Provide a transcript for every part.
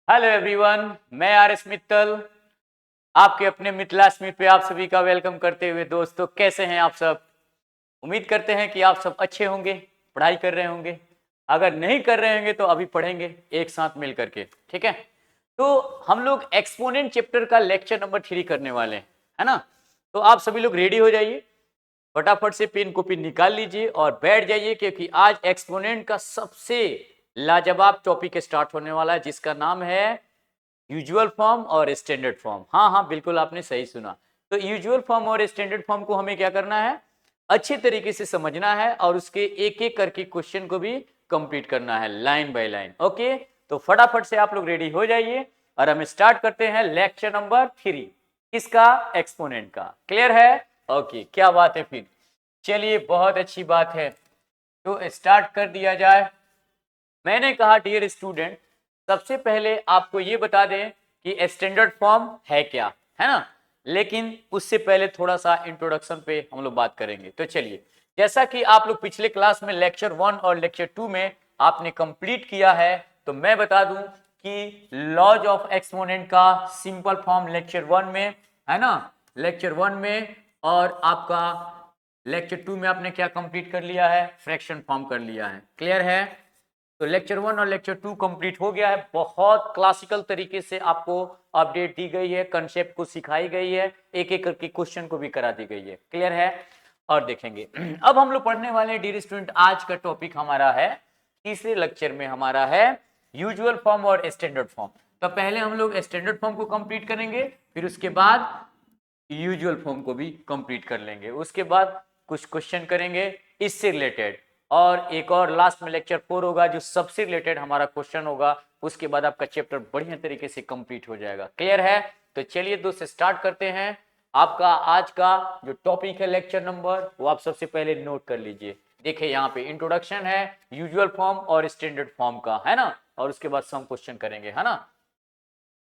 Hello everyone, मैं R S Mittal आपके अपने मिथिला स्मिथ पे आप सभी का वेलकम करते हुए। दोस्तों, कैसे हैं आप सब? उम्मीद करते हैं कि आप सब अच्छे होंगे, पढ़ाई कर रहे होंगे। अगर नहीं कर रहे होंगे तो अभी पढ़ेंगे एक साथ मिल करके, ठीक है? तो हम लोग एक्सपोनेंट चैप्टर का लेक्चर नंबर 3 करने वाले हैं, है ना? तो आप सभी लोग रेडी हो जाइए, फटाफट से पेन कॉपी निकाल लीजिए और बैठ जाइए, क्योंकि आज एक्सपोनेंट का सबसे लाजवाब टॉपिक स्टार्ट होने वाला है, जिसका नाम है यूजुअल फॉर्म और स्टैंडर्ड फॉर्म। हाँ हाँ, बिल्कुल आपने सही सुना। तो यूजुअल फॉर्म और स्टैंडर्ड फॉर्म को हमें क्या करना है? अच्छी तरीके से समझना है और उसके एक एक करके क्वेश्चन को भी कंप्लीट करना है, लाइन बाय लाइन। ओके, तो फटाफट से आप लोग रेडी हो जाइए और हम स्टार्ट करते हैं लेक्चर नंबर 3। किसका? एक्सपोनेंट का। क्लियर है? ओके, क्या बात है फिर। चलिए, बहुत अच्छी बात है, तो स्टार्ट कर दिया जाए। मैंने कहा डियर स्टूडेंट, सबसे पहले आपको ये बता दें कि स्टैंडर्ड फॉर्म है क्या, है ना? लेकिन उससे पहले थोड़ा सा इंट्रोडक्शन पे हम लोग बात करेंगे। तो चलिए, जैसा कि आप लोग पिछले क्लास में लेक्चर 1 और लेक्चर 2 में आपने कंप्लीट किया है, तो मैं बता दूं कि लॉज ऑफ एक्सपोनेंट का सिंपल फॉर्म लेक्चर 1 में, है ना, लेक्चर 1 में, और आपका लेक्चर 2 में आपने क्या कंप्लीट कर लिया है? फ्रैक्शन फॉर्म कर लिया है। क्लियर है? तो लेक्चर 1 और लेक्चर 2 कंप्लीट हो गया है। बहुत क्लासिकल तरीके से आपको अपडेट दी गई है, कंसेप्ट को सिखाई गई है, एक एक करके क्वेश्चन को भी करा दी गई है। क्लियर है? और देखेंगे अब हम लोग पढ़ने वाले हैं डियर स्टूडेंट, आज का टॉपिक हमारा है, तीसरे लेक्चर में हमारा है यूजुअल फॉर्म और स्टैंडर्ड फॉर्म। तो पहले हम लोग स्टैंडर्ड फॉर्म को कंप्लीट करेंगे, फिर उसके बाद यूजुअल फॉर्म को भी कंप्लीट कर लेंगे, उसके बाद कुछ क्वेश्चन करेंगे इससे रिलेटेड, और एक और लास्ट में लेक्चर 4 होगा जो सबसे रिलेटेड हमारा क्वेश्चन होगा। उसके बाद आपका चैप्टर बढ़िया तरीके से कंप्लीट हो जाएगा। क्लियर है? तो चलिए दोस्त, स्टार्ट करते हैं। आपका आज का जो टॉपिक है लेक्चर नंबर, वो आप सबसे पहले नोट कर लीजिए। देखिए, यहाँ पे इंट्रोडक्शन है यूजुअल फॉर्म और स्टैंडर्ड फॉर्म का, है ना, और उसके बाद सम क्वेश्चन करेंगे, है ना।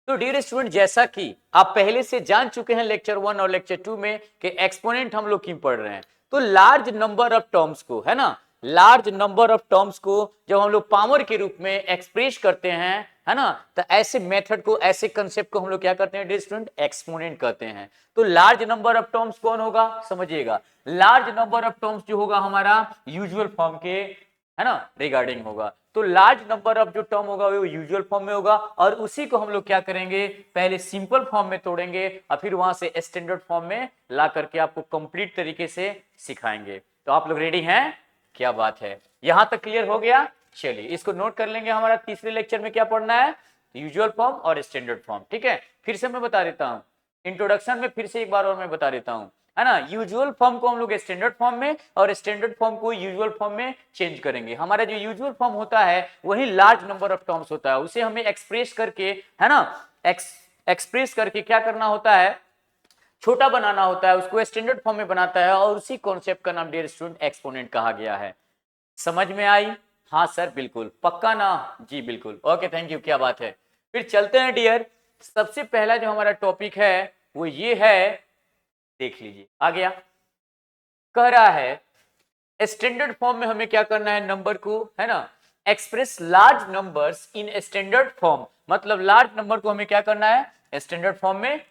तो डियर स्टूडेंट, जैसा कि आप पहले से जान चुके हैं लेक्चर 1 और लेक्चर 2 में कि एक्सपोनेंट हम लोग क्यों पढ़ रहे हैं, तो लार्ज नंबर ऑफ टर्म्स को, है ना, लार्ज नंबर ऑफ टर्म्स को जब हम लोग पावर के रूप में एक्सप्रेस करते हैं, है ना, तो ऐसे मेथड को, ऐसे कंसेप्ट को हम लोग क्या करते हैं डियर स्टूडेंट? एक्सपोनेंट कहते हैं। तो लार्ज नंबर ऑफ टर्म्स कौन होगा? समझिएगा, लार्ज नंबर ऑफ टर्म्स जो होगा हमारा यूजुअल फॉर्म के, है ना, रिगार्डिंग होगा। तो लार्ज नंबर ऑफ जो टर्म होगा वो यूजुअल फॉर्म में होगा, और उसी को हम लोग क्या करेंगे? पहले सिंपल फॉर्म में तोड़ेंगे और फिर वहां से स्टैंडर्ड फॉर्म में ला करके आपको कंप्लीट तरीके से सिखाएंगे। तो आप लोग रेडी हैं? क्या बात है, यहां तक क्लियर हो गया? चलिए, इसको नोट कर लेंगे। हमारा तीसरे लेक्चर में क्या पढ़ना है? यूजुअल फॉर्म और स्टैंडर्ड फॉर्म। ठीक है, फिर से मैं बता देता हूं, इंट्रोडक्शन में फिर से एक बार और मैं बता देता हूं, है ना। यूजुअल फॉर्म को हम लोग स्टैंडर्ड फॉर्म में और स्टैंडर्ड फॉर्म को यूजुअल फॉर्म में चेंज करेंगे। हमारा जो यूजुअल फॉर्म होता है वही लार्ज नंबर ऑफ टर्म्स होता है, उसे हमें एक्सप्रेस करके, है ना, एक्सप्रेस करके क्या करना होता है? छोटा बनाना होता है, उसको स्टैंडर्ड फॉर्म में बनाता है, और उसी कॉन्सेप्ट का नाम डियर स्टूडेंट एक्सपोनेंट कहा गया है। समझ में आई? हाँ सर, बिल्कुल पक्का ना? जी बिल्कुल, ओके, थैंक यू, क्या बात है। फिर चलते हैं डियर, सबसे पहला जो हमारा टॉपिक है वो ये है, देख लीजिए आ गया। कह रहा है स्टैंडर्ड फॉर्म में हमें क्या करना है? नंबर को, है ना, express large numbers in standard form. मतलब लार्ज नंबर को हमें क्या करना है? स्टैंडर्ड फॉर्म में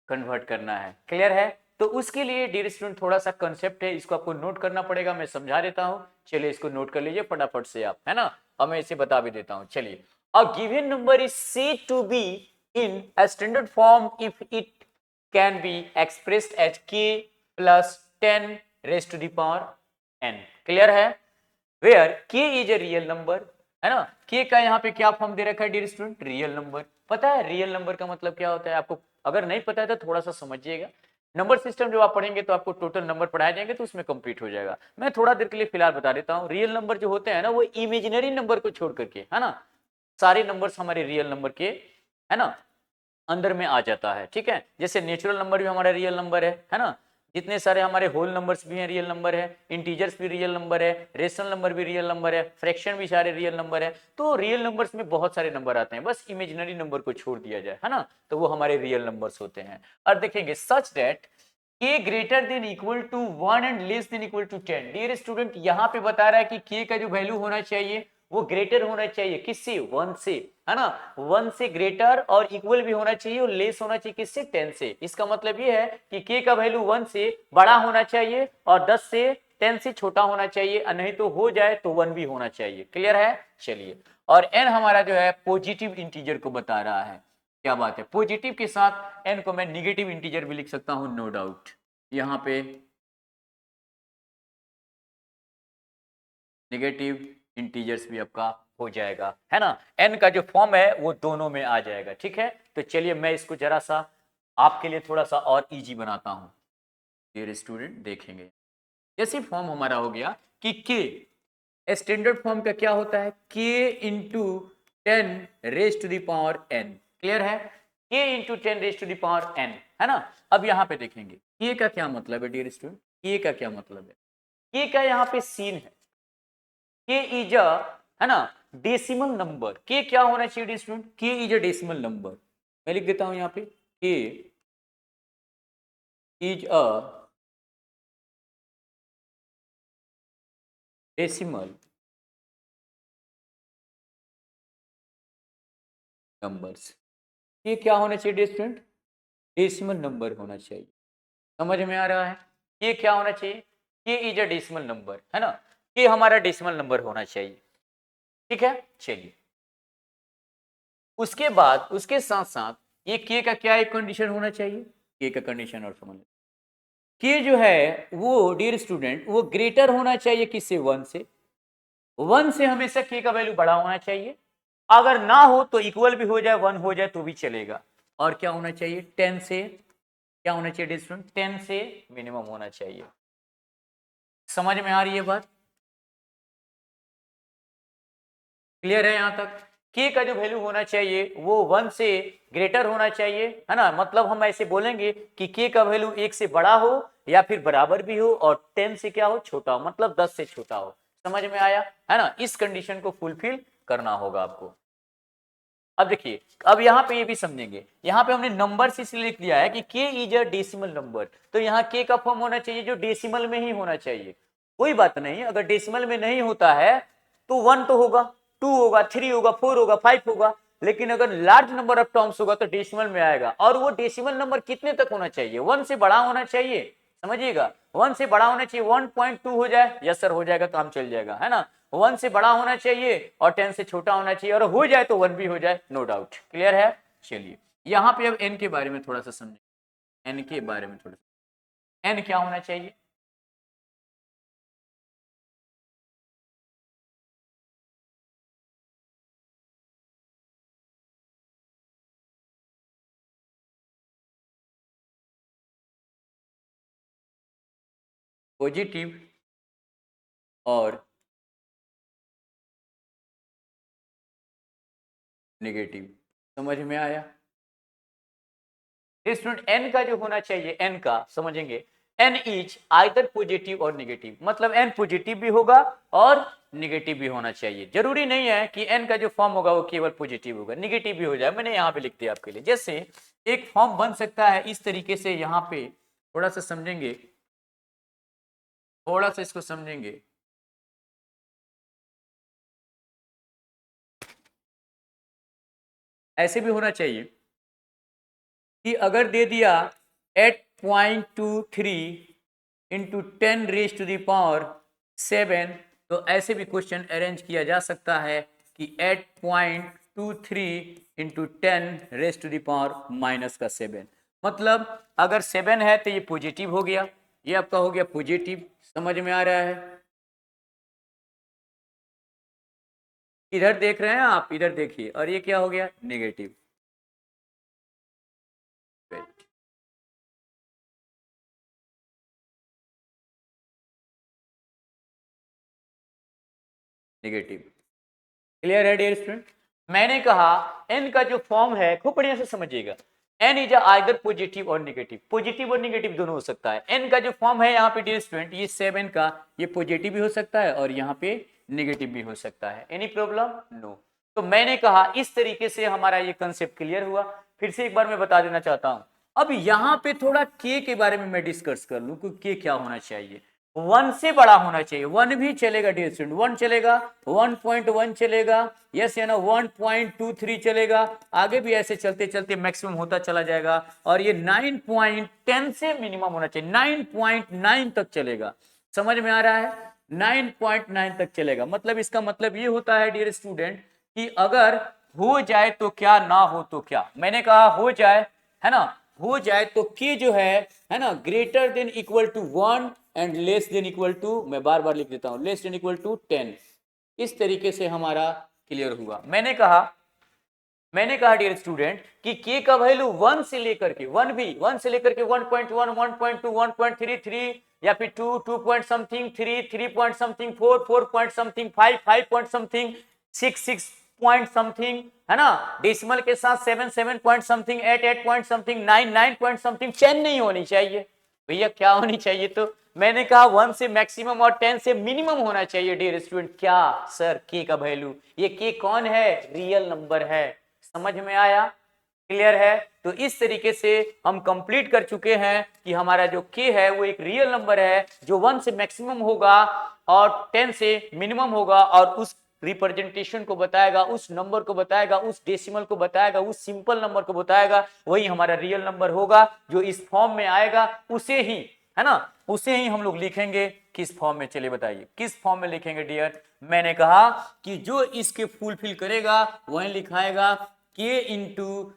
कन्वर्ट करना है। क्लियर है? तो उसके लिए डियर स्टूडेंट थोड़ा सा कंसेप्ट है, इसको आपको नोट करना पड़ेगा, मैं समझा देता हूं। चलिए, इसको नोट कर लीजिए फटाफट से आप, है ना, और मैं इसे बता भी देता हूं। चलिए, a given number is said to be in a standard form if it can be expressed as k plus 10 raised to the power n। Clear है? Where k is a real number, है ना। k का यहाँ पे क्या form दे रखा है dear student? Real number. पता है रियल नंबर का मतलब क्या होता है आपको? अगर नहीं पता है तो थोड़ा सा समझिएगा। नंबर सिस्टम जब आप पढ़ेंगे तो आपको टोटल नंबर पढ़ाए जाएंगे, तो उसमें कंप्लीट हो जाएगा। मैं थोड़ा देर के लिए फिलहाल बता देता हूँ। रियल नंबर जो होते हैं ना, वो इमेजिनरी नंबर को छोड़ करके, है ना, सारे नंबर्स हमारे रियल नंबर के, है ना, अंदर में आ जाता है। ठीक है, जैसे नेचुरल नंबर भी हमारा रियल नंबर है ना, जितने सारे हमारे होल नंबर्स भी हैं रियल नंबर है, इंटीजर्स भी रियल नंबर है, रेशनल नंबर भी रियल नंबर है, फ्रैक्शन भी सारे रियल नंबर है। तो रियल नंबर्स में बहुत सारे नंबर आते हैं, बस इमेजिनरी नंबर को छोड़ दिया जाए, है ना, तो वो हमारे रियल नंबर्स होते हैं। और देखेंगे such that k greater than equal to 1 and less than equal to 10। Dear student, यहाँ पे बता रहा है कि k का जो वैल्यू होना चाहिए वो ग्रेटर होना चाहिए किससे, 1 से, है ना, 1 से ग्रेटर और इक्वल भी होना चाहिए और लेस होना चाहिए किससे, 10 से। इसका मतलब ये है कि k का वैल्यू 1 से बड़ा होना चाहिए और 10 से 10 से छोटा होना चाहिए, नहीं तो हो जाए तो 1 भी होना चाहिए। क्लियर है? चलिए, और n हमारा जो है पॉजिटिव इंटीजर को बता रहा है। क्या बात है, पॉजिटिव के साथ n को मैं निगेटिव इंटीजर भी लिख सकता हूं, नो डाउट। यहाँ पे नेगेटिव इंटीजर्स भी आपका हो जाएगा, है ना। n का जो फॉर्म है वो दोनों में आ जाएगा, ठीक है। तो चलिए मैं इसको जरा सा आपके लिए थोड़ा सा और इजी बनाता हूं। डियर स्टूडेंट देखेंगे, जैसे फॉर्म हमारा हो गया कि k स्टैंडर्ड फॉर्म का क्या होता है, k into 10 raise to the power n। Clear है, k into 10 raise to the power n, है ना। अब यहाँ पे देखेंगे k का क्या मतलब है डियर स्टूडेंट, k का क्या मतलब है, k का यहाँ पे सीन है, k इज अ, है ना, डेसिमल नंबर। k क्या होना चाहिए student, k is a decimal number. मैं लिख देता हूं यहाँ पे k is a decimal numbers. k क्या होना चाहिए स्टूडेंट, डेसिमल नंबर होना चाहिए। समझ में आ रहा है, ये क्या होना चाहिए, k is a decimal number, है ना, k हमारा डेसिमल नंबर होना चाहिए, ठीक है। चलिए, उसके बाद उसके साथ साथ ये k का क्या एक कंडीशन होना चाहिए, k का कंडीशन और समझ, k जो है वो डियर स्टूडेंट वो ग्रेटर होना चाहिए किससे, 1 से। 1 से हमेशा k का वैल्यू बड़ा होना चाहिए, अगर ना हो तो इक्वल भी हो जाए, 1 हो जाए तो भी चलेगा। और क्या होना चाहिए, 10 से, क्या होना चाहिए डियर स्टूडेंट, 10 से मिनिमम होना चाहिए। समझ में आ रही है बात, क्लियर है यहां तक। k का जो वैल्यू होना चाहिए वो 1 से ग्रेटर होना चाहिए, है ना, मतलब हम ऐसे बोलेंगे कि k का वैल्यू 1 से बड़ा हो या फिर बराबर भी हो और 10 से क्या हो, छोटा हो, मतलब 10 से छोटा हो। समझ में आया, है ना, इस कंडीशन को फुलफिल करना होगा आपको। अब देखिए, अब यहाँ पे ये भी समझेंगे, यहाँ पे हमने नंबर से इसलिए लिख दिया है कि k is a decimal number, तो यहाँ k का फॉर्म होना चाहिए जो डेसिमल में ही होना चाहिए। कोई बात नहीं, अगर डेसिमल में नहीं होता है तो 1 तो होगा, 2 होगा, 3 होगा, 4 होगा, 5 होगा, लेकिन अगर लार्ज नंबर ऑफ टर्म्स होगा तो डेसिमल में आएगा। और वो डेसिमल नंबर कितने तक होना चाहिए, 1 से बड़ा होना चाहिए, समझिएगा, 1 से बड़ा होना चाहिए, 1.2 हो जाए, यस सर हो जाएगा, काम चल जाएगा, है ना। 1 से बड़ा होना चाहिए और 10 से छोटा होना चाहिए, और हो जाए तो 1 भी हो जाए, नो डाउट। क्लियर है? चलिए, यहाँ पे अब n के बारे में थोड़ा सा समझें, n के बारे में थोड़ा सा, n क्या होना चाहिए, पॉजिटिव और नेगेटिव। समझ में आया स्टूडेंट, n का जो होना चाहिए, n का समझेंगे, n इज आइदर पॉजिटिव और नेगेटिव, मतलब n पॉजिटिव भी होगा और नेगेटिव भी होना चाहिए। जरूरी नहीं है कि n का जो फॉर्म होगा वो केवल पॉजिटिव होगा, नेगेटिव भी हो जाए। मैंने यहाँ पे लिख दिया आपके लिए, जैसे एक फॉर्म बन सकता है इस तरीके से, यहाँ पे थोड़ा सा समझेंगे, थोड़ा सा इसको समझेंगे। ऐसे भी होना चाहिए कि अगर दे दिया 8.23 into 10 raise to the power 7, तो ऐसे भी क्वेश्चन अरेंज किया जा सकता है कि 8.23 into 10 raise to the power -7, मतलब अगर 7 है तो ये पॉजिटिव हो गया, ये आपका हो गया पॉजिटिव। समझ में आ रहा है, इधर देख रहे हैं आप, इधर देखिए, और ये क्या हो गया, नेगेटिव। नेगेटिव। क्लियर है डियर स्टूडेंट, मैंने कहा n का जो फॉर्म है खूब बढ़िया से समझिएगा, n इज आइदर पॉजिटिव और नेगेटिव, पॉजिटिव और नेगेटिव दोनों हो सकता है। n का जो फॉर्म है यहाँ पे डियर स्टूडेंट, ये 7 का, ये पॉजिटिव भी हो सकता है और यहाँ पे नेगेटिव भी हो सकता है। Any problem? नो। तो मैंने कहा इस तरीके से हमारा ये कंसेप्ट क्लियर हुआ। फिर से एक बार मैं बता देना चाहता हूं, अब यहाँ पे थोड़ा k के बारे में मैं डिस्कस कर लूं कि k क्या होना चाहिए। 1 से बड़ा होना चाहिए। 1 भी चलेगा डियर स्टूडेंट, 1 चलेगा, 1.1 चलेगा, यस या ना 1.23 चलेगा, आगे भी ऐसे चलते चलते मैक्सिमम होता चला जाएगा। और ये 9.10 से मिनिमम होना चाहिए, 9.9 तक चलेगा। समझ में आ रहा है? 9.9 तक चलेगा। मतलब इसका मतलब ये होता है डियर स्टूडेंट कि अगर हो जाए तो क्या, ना हो तो क्या। मैंने कहा हो जाए, है ना, हो जाए तो के जो है ना, greater than equal to 1 and less than equal to, मैं बार बार लिख देता हूं, लेस देन इक्वल टू 10। इस तरीके से हमारा क्लियर हुआ। मैंने कहा डियर स्टूडेंट कि के का वैल्यू 1 से लेकर के 1 भी 1 से लेकर के 1.1 1.2 1.33 या फिर 2 2 point something 3 3 point something 4 4 point something 5 5 point something 6 6 point something, है ना, डेसिमल के साथ 7 7 point something 8 8 point something 9 9 point something. 10 नहीं होनी चाहिए भैया, क्या होनी चाहिए? तो मैंने कहा 1 से मैक्सिमम और 10 से मिनिमम होना चाहिए डियर स्टूडेंट। क्या सर? के का वैल्यू, ये के कौन है? रियल नंबर है। समझ में आया? क्लियर है? तो इस तरीके से हम कंप्लीट कर चुके हैं कि हमारा जो के है वो एक रियल नंबर है जो 1 से मैक्सिमम होगा और 10 से मिनिमम होगा, और उस रिप्रेजेंटेशन को बताएगा, उस नंबर को बताएगा, उस डेसिमल को बताएगा, उस सिंपल नंबर को बताएगा, वही हमारा रियल नंबर होगा। जो इस फॉर्म में आएगा उसे ही, है ना, उसे ही हम लोग लिखेंगे। किस फॉर्म में? चलिए बताइए किस फॉर्म में लिखेंगे डियर। मैंने कहा कि जो इसके फुलफिल करेगा वही लिखाएगा K into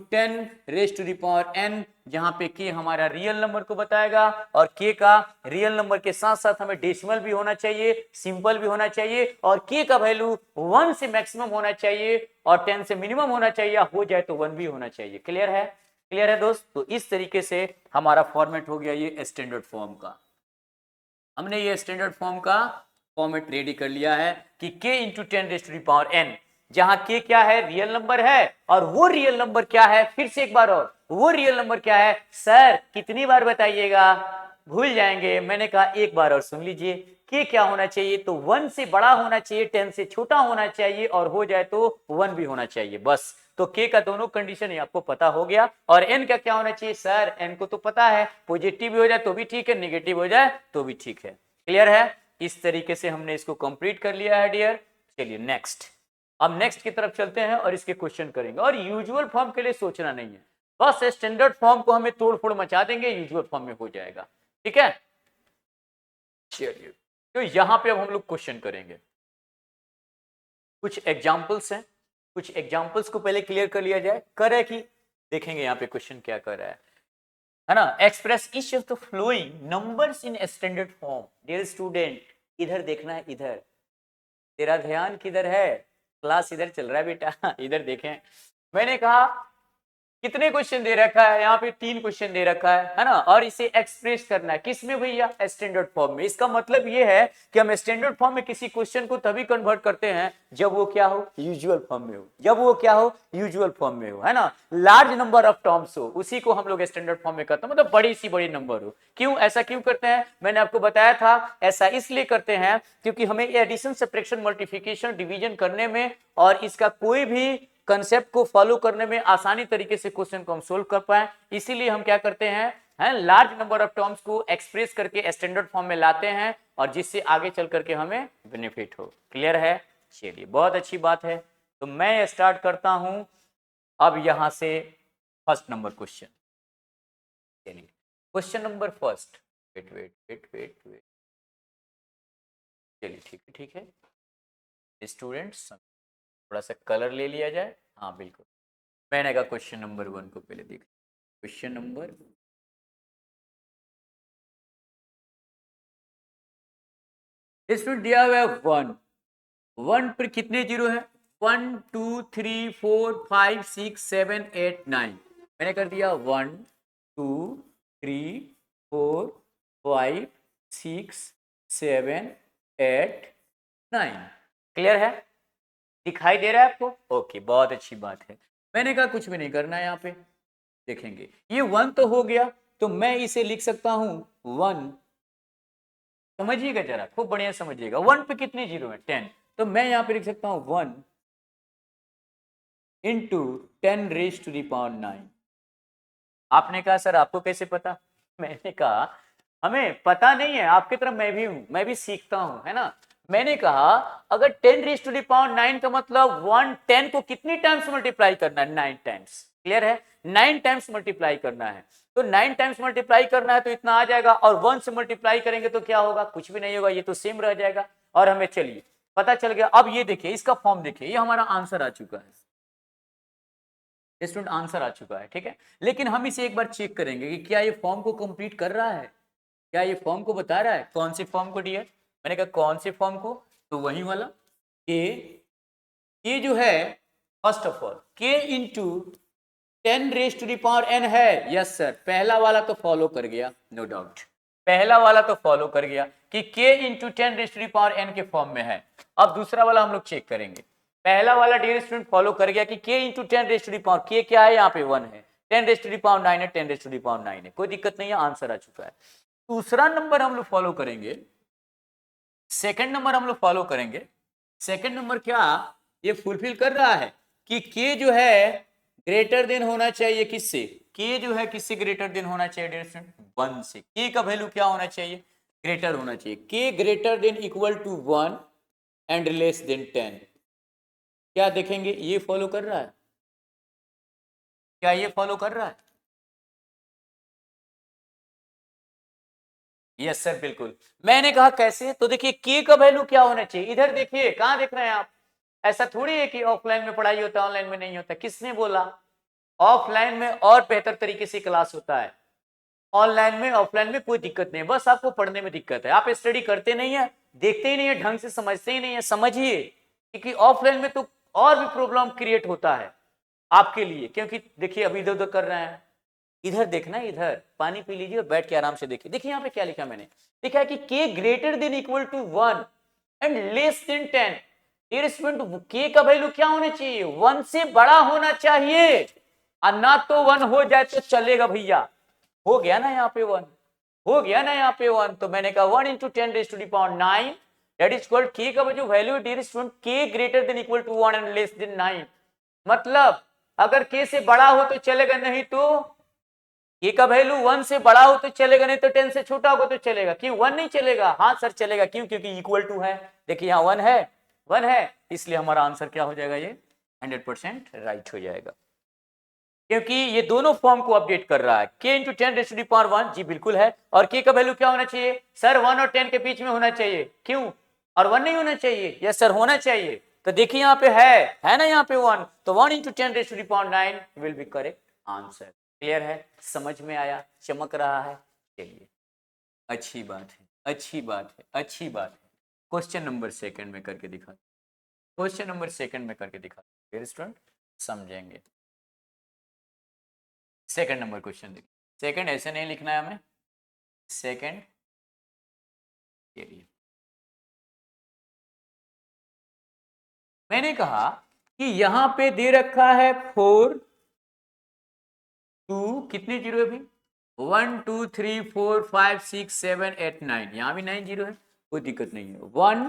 10 raise to the power n, जहां पे के हमारा रियल नंबर को बताएगा, और के का रियल नंबर के साथ साथ हमें डेसिमल भी होना चाहिए, सिंपल भी होना चाहिए, और के का वैल्यू 1 से मैक्सिमम होना चाहिए और 10 से मिनिमम होना चाहिए, हो जाए तो 1 भी होना चाहिए। क्लियर है? क्लियर है दोस्त? तो इस तरीके से हमारा फॉर्मेट हो गया ये स्टैंडर्ड फॉर्म का। हमने ये स्टैंडर्ड फॉर्म का फॉर्मेट रेडी कर लिया है कि k into 10 raise to the power n, जहां k क्या है? रियल नंबर है। और वो रियल नंबर क्या है? फिर से एक बार और, वो रियल नंबर क्या है? सर कितनी बार बताइएगा, भूल जाएंगे। मैंने कहा एक बार और सुन लीजिए। k क्या होना चाहिए? तो 1 से बड़ा होना चाहिए, 10 से छोटा होना चाहिए, और हो जाए तो 1 भी होना चाहिए, बस। तो k का दोनों कंडीशन ही आपको पता हो गया। और n का क्या होना चाहिए? सर n को तो पता है, पॉजिटिव भी हो जाए तो भी ठीक है, निगेटिव हो जाए तो भी ठीक है। क्लियर है? इस तरीके से हमने इसको कंप्लीट कर लिया है डियर। चलिए नेक्स्ट, अब नेक्स्ट की तरफ चलते हैं और इसके क्वेश्चन करेंगे। और यूजुअल फॉर्म के लिए सोचना नहीं है, बस स्टैंडर्ड फॉर्म को हमें तोड़ फोड़ मचा देंगे, यूजुअल फॉर्म में हो जाएगा। ठीक है? चलिए, तो यहां पे अब हम लोग क्वेश्चन करेंगे। कुछ एग्जाम्पल्स हैं, कुछ एग्जाम्पल्स को पहले क्लियर कर लिया जाए। करे कि देखेंगे यहाँ पे क्वेश्चन क्या कर रहा है ना। Express each of the following numbers in standard form. Dear student, इधर देखना है, इधर तेरा ध्यान किधर है? क्लास इधर चल रहा है बेटा, इधर देखें। मैंने कहा कितने क्वेश्चन दे रखा है? यहाँ पे 3 क्वेश्चन दे रखा है ना, और इसे एक्सप्रेस करना है किस में भैया? स्टैंडर्ड फॉर्म में। इसका मतलब ये है कि हम स्टैंडर्ड फॉर्म में किसी क्वेश्चन को तभी कन्वर्ट करते हैं जब वो क्या हो? यूजुअल फॉर्म में हो। जब वो क्या हो? यूजुअल फॉर्म में हो, है ना, लार्ज नंबर ऑफ टर्म्स हो, उसी को हम लोग स्टैंडर्ड फॉर्म में करते हैं, मतलब बड़ी सी बड़ी नंबर हो। क्यों ऐसा क्यों करते हैं? मैंने आपको बताया था, ऐसा इसलिए करते हैं क्योंकि हमें एडिशन, सब्ट्रैक्शन, मल्टीप्लिकेशन, डिवीजन करने में और इसका कोई भी कंसेप्ट को फॉलो करने में आसानी तरीके से क्वेश्चन को हम सोल्व कर पाए। इसीलिए हम क्या करते हैं लार्ज नंबर ऑफ टर्म्स को एक्सप्रेस करके स्टैंडर्ड फॉर्म में लाते हैं, और जिससे आगे चल करके हमें बेनिफिट हो। क्लियर है? चलिए, बहुत अच्छी बात है। तो मैं स्टार्ट करता हूं अब यहां से फर्स्ट नंबर क्वेश्चन। चलिए, question number first. Wait wait wait wait wait, चलिए ठीक है, ठीक है स्टूडेंट्स, थोड़ा सा कलर ले लिया जाए। हाँ बिल्कुल, मैंने कहा क्वेश्चन नंबर 1 को पहले देख। क्वेश्चन नंबर इसमें दिया हुआ है 1। 1 पर कितने जीरो है? 1 2 3 4 5 6 7 8 9। मैंने कर दिया 1 2 3 4 5 6 7 8 9। क्लियर है? दिखाई दे रहा है आपको? ओके, बहुत अच्छी बात है। मैंने कहा कुछ भी नहीं करना है यहाँ पे, देखेंगे ये 1 तो हो गया, तो मैं इसे लिख सकता हूं 1। समझिएगा जरा, खूब बढ़िया समझिएगा। 1 पे कितने जीरो है? 10। तो मैं यहां पे लिख सकता हूं 1 into 10 raise to the power 9। आपने कहा सर आपको कैसे पता? मैंने कहा हमें पता नहीं है, आपकी तरह मैं भी हूं, मैं भी सीखता हूं, है ना। मैंने कहा अगर 10⁻9 का मतलब 110 को कितनी टाइम्स मल्टीप्लाई करना है, 9 टाइम्स। क्लियर है, 9 टाइम्स मल्टीप्लाई करना है, तो 9 टाइम्स मल्टीप्लाई करना है तो इतना आ जाएगा, और 1 से मल्टीप्लाई करेंगे तो क्या होगा, कुछ भी नहीं होगा, ये तो सेम रह जाएगा। और हमें चलिए पता चल गया। अब ये देखिए, इसका फॉर्म देखिए, ये हमारा आंसर आ चुका है, स्टूडेंट आंसर आ चुका है, ठीक है। लेकिन हम इसे एक बार चेक करेंगे कि क्या ये फॉर्म को कंप्लीट कर रहा है, क्या ये फॉर्म को बता रहा है। कौन से फॉर्म को डियर, मैंने कहा कौन से फॉर्म को, तो वही वाला के जो है, फर्स्ट ऑफ ऑल के इंटू 10⁻n है, यस सर, पहला वाला तो फॉलो कर गया, नो डाउट, पहला वाला तो फॉलो कर गया कि k इंटू 10⁻n के फॉर्म में है। अब दूसरा वाला हम लोग चेक करेंगे। पहला वाला डियर स्टूडेंट फॉलो कर गया कि k इंटू 10⁻, k क्या है, यहाँ पे 1 है, 10⁻9 है, 10⁻9 है, कोई दिक्कत नहीं है, आंसर आ चुका है। दूसरा नंबर हम लोग फॉलो करेंगे, सेकंड नंबर हम लोग फॉलो करेंगे। सेकंड नंबर क्या ये फुलफिल कर रहा है कि k जो है ग्रेटर देन होना चाहिए किससे, k जो है किससे ग्रेटर देन होना चाहिए डियर स्टूडेंट, 1 से। k का वैल्यू क्या होना चाहिए, ग्रेटर होना चाहिए, k greater than equal to 1 and less than 10। क्या देखेंगे, ये फॉलो कर रहा है, क्या ये फॉलो कर रहा है, यस सर बिल्कुल। मैंने कहा कैसे, तो देखिए k का वैल्यू क्या होना चाहिए, इधर देखिए, कहां देख रहे हैं आप, ऐसा थोड़ी है कि ऑफलाइन में पढ़ाई होता है ऑनलाइन में नहीं होता, किसने बोला, ऑफलाइन में और बेहतर तरीके से क्लास होता है, ऑनलाइन में ऑफलाइन में कोई दिक्कत नहीं, बस आपको पढ़ने में दिक्कत है, आप स्टडी करते नहीं है, देखते ही नहीं है, ढंग से समझते ही नहीं है, समझिए, क्योंकि ऑफलाइन में तो और भी प्रॉब्लम क्रिएट होता है आपके लिए, क्योंकि देखिए अभी इधर उधर कर रहे हैं, इधर देखना, इधर पानी पी लीजिए और बैठ के आराम से देखिए। देखिए यहाँ पे क्या लिखा मैंने, लिखा है कि k greater than equal to 1 and less than 10। Dear student k का वैल्यू क्या होना चाहिए, 1 से बड़ा होना चाहिए, और ना तो 1 हो जाए तो चलेगा भैया, हो गया ना यहाँ पे 1, हो गया ना यहाँ पे 1, तो मैंने कहा 1 into 10⁻9 that is equal k का जो value dear student k greater than equal to 1 and less than 9, मतलब अगर k से बड़ा हो तो चलेगा, नहीं तो k का वैल्यू 1 से बड़ा हो तो चलेगा, नहीं तो 10 से छोटा होगा तो चलेगा, क्यों 1 नहीं चलेगा, हाँ सर चलेगा, क्यों, क्योंकि इक्वल टू है, देखिए यहाँ 1 है, 1 है, इसलिए हमारा आंसर क्या हो जाएगा, ये 100% राइट हो जाएगा, क्योंकि ये दोनों फॉर्म को अपडेट कर रहा है। k इंटू 10⁻1 जी बिल्कुल है, और k का वैल्यू क्या होना चाहिए सर, 1 और 10 के बीच में होना चाहिए, क्यों, और 1 नहीं होना चाहिए, यस सर होना चाहिए, तो देखिए यहाँ पे है ना यहाँ पे 1, तो 1 into 10⁻9 will be correct answer. Clear है, समझ में आया, चमक रहा है, चलिए अच्छी बात है, अच्छी बात है, अच्छी बात है। क्वेश्चन नंबर सेकंड में करके दिखा, क्वेश्चन नंबर सेकंड में करके दिखा, फिर स्टूडेंट समझेंगे। सेकंड नंबर क्वेश्चन देखिए, सेकंड ऐसे नहीं लिखना है हमें, सेकंड के लिए मैंने कहा कि यहां पे दे रखा है 4 2 कितने जीरो है भाई, 1 2 3 4 5 6 7 8 9, यहां भी 9 जीरो है, कोई दिक्कत नहीं है, 1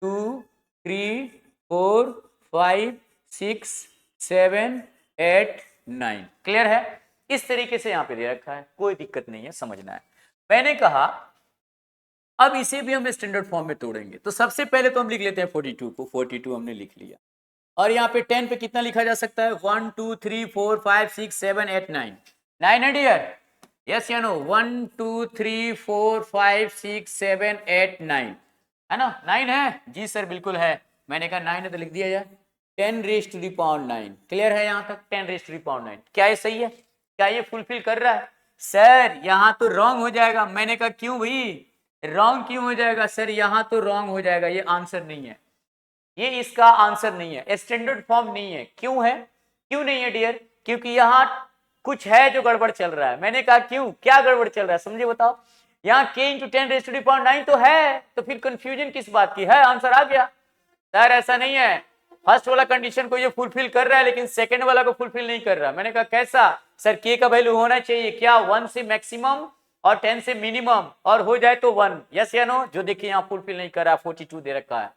2 3 4 5 6 7 8 9, क्लियर है, इस तरीके से यहां पे दे रखा है, कोई दिक्कत नहीं है, समझना है। मैंने कहा अब इसे भी हम स्टैंडर्ड फॉर्म में तोड़ेंगे, तो सबसे पहले तो हम लिख लेते हैं 42 को, 42 हमने लिख लिया, और यहाँ पे 10 पे कितना लिखा जा सकता है, 1 2 3 4 5 6 7 8 9, 9 है डियर, यस या नो, 1 2 3 4 5 6 7 8 9, है ना, 9 है, जी सर बिल्कुल है, मैंने कहा 9 है तो लिख दिया जाए, 10⁻9, क्लियर है यहाँ तक, 10⁻9, क्या ये सही है, क्या ये फुलफिल कर रहा है, सर यहाँ तो रॉन्ग हो जाएगा, मैंने कहा क्यों भाई, रॉन्ग क्यों हो जाएगा सर, यहाँ तो रॉन्ग हो जाएगा, ये आंसर नहीं है, ये इसका आंसर नहीं है, स्टैंडर्ड फॉर्म नहीं है, क्यों है, क्यों नहीं है डियर, क्योंकि यहाँ कुछ है जो गड़बड़ चल रहा है, मैंने कहा क्यों, क्या गड़बड़ चल रहा है, समझे बताओ, यहाँ k इंटू 10⁻9 तो है, तो फिर कंफ्यूजन किस बात की है, आंसर आ गया, सर ऐसा नहीं है, फर्स्ट वाला कंडीशन को ये फुलफिल कर रहा है लेकिन सेकंड वाला को फुलफिल नहीं कर रहा, मैंने कहा कैसा सर, k का वैल्यू होना चाहिए क्या 1 से मैक्सिमम और 10 से मिनिमम, और हो जाए तो 1, यस या नो, जो देखिए यहाँ फुलफिल नहीं कर रहा, 42 दे रखा है,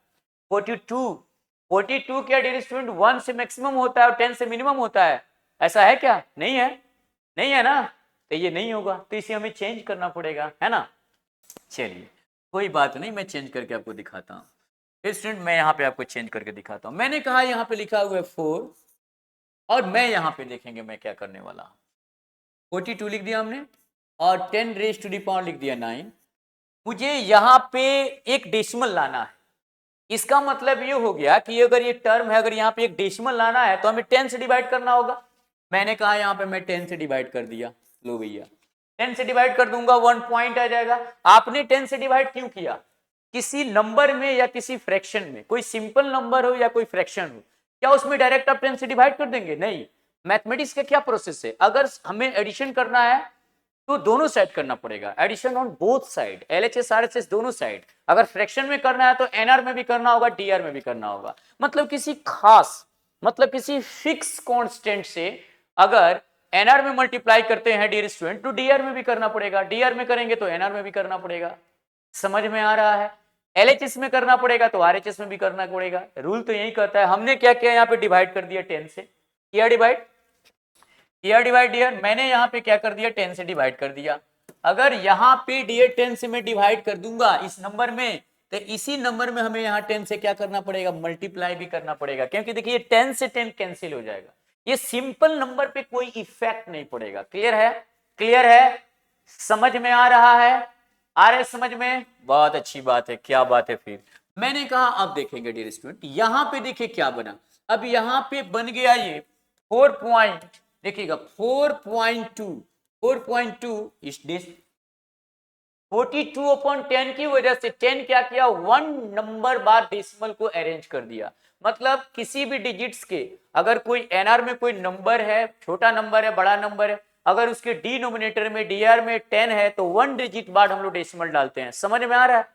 42 क्या डियर स्टूडेंट 1 से मैक्सिमम होता है और 10 से मिनिमम होता है, ऐसा है क्या, नहीं है, नहीं है ना, तो ये नहीं होगा, तो इसे हमें चेंज करना पड़ेगा, है ना, चलिए कोई बात नहीं, मैं चेंज करके आपको दिखाता हूँ। स्टूडेंट मैं यहाँ पे आपको चेंज करके दिखाता हूँ। मैंने कहा यहाँ पे लिखा हुआ है 4 और मैं यहाँ पे देखेंगे मैं क्या करने वाला हूँ। 42 लिख दिया हमने और 10 रेज टू द पावर लिख दिया 9। मुझे यहाँ पे एक डेसिमल लाना है। इसका मतलब ये हो गया कि अगर ये टर्म है, अगर यहाँ पे एक डेसिमल लाना है तो हमें 10 से डिवाइड करना होगा। मैंने कहा यहाँ पे मैं 10 से डिवाइड कर दिया। लो भैया 10 से डिवाइड कर दूंगा 1 पॉइंट आ जाएगा। आपने 10 से डिवाइड क्यों किया? किसी नंबर में या किसी फ्रैक्शन में, कोई सिंपल नंबर हो या कोई फ्रैक्शन हो, क्या उसमें डायरेक्ट आप 10 से डिवाइड कर देंगे? नहीं। मैथमेटिक्स का क्या प्रोसेस है, अगर हमें एडिशन करना है तो दोनों साइड करना पड़ेगा, addition on both side, LHS RHS दोनों साइड। अगर फ्रैक्शन में करना है तो एनआर में भी करना होगा, डीआर में भी करना होगा। मतलब किसी खास, मतलब किसी फिक्स कांस्टेंट से अगर एनआर में मल्टीप्लाई करते हैं डियर स्टूडेंट तो डीआर में भी करना पड़ेगा, डीआर में करेंगे तो एनआर में भी करना पड़ेगा। समझ में आ रहा है? एलएचएस में करना पड़ेगा तो आरएचएस में भी करना पड़ेगा। रूल तो यही कहता है। हमने क्या किया, यहाँ पे डिवाइड कर दिया 10 से, किया डिवाइड, किया डिवाइड डियर। मैंने यहाँ पे क्या कर दिया, 10 से डिवाइड कर दिया। अगर यहाँ पे डियर 10 से मैं डिवाइड कर दूंगा इस नंबर में, तो इसी नंबर में हमें यहाँ 10 से क्या करना पड़ेगा, मल्टीप्लाई भी करना पड़ेगा। क्योंकि देखिए 10 से 10 कैंसिल हो जाएगा, ये सिंपल नंबर पे कोई इफेक्ट नहीं पड़ेगा। क्लियर है? क्लियर है? समझ में आ रहा है? आ रहे समझ में? बहुत अच्छी बात है। क्या बात है फिर? मैंने कहा अब देखेंगे डियर स्टूडेंट, यहां पे देखिए क्या बना। अब यहां पे बन गया ये 4 पॉइंट, देखिएगा 4.2, 4.2 इस 42/10 की वजह से 10 क्या किया, 1 नंबर बाद डेसिमल को अरेंज कर दिया। मतलब किसी भी डिजिट्स के अगर कोई एनआर में कोई नंबर है, छोटा नंबर है, बड़ा नंबर है, अगर उसके डिनोमिनेटर में डीआर में 10 है तो 1 डिजिट बाद हम लोग डेसिमल डालते हैं। समझ में आ रहा है?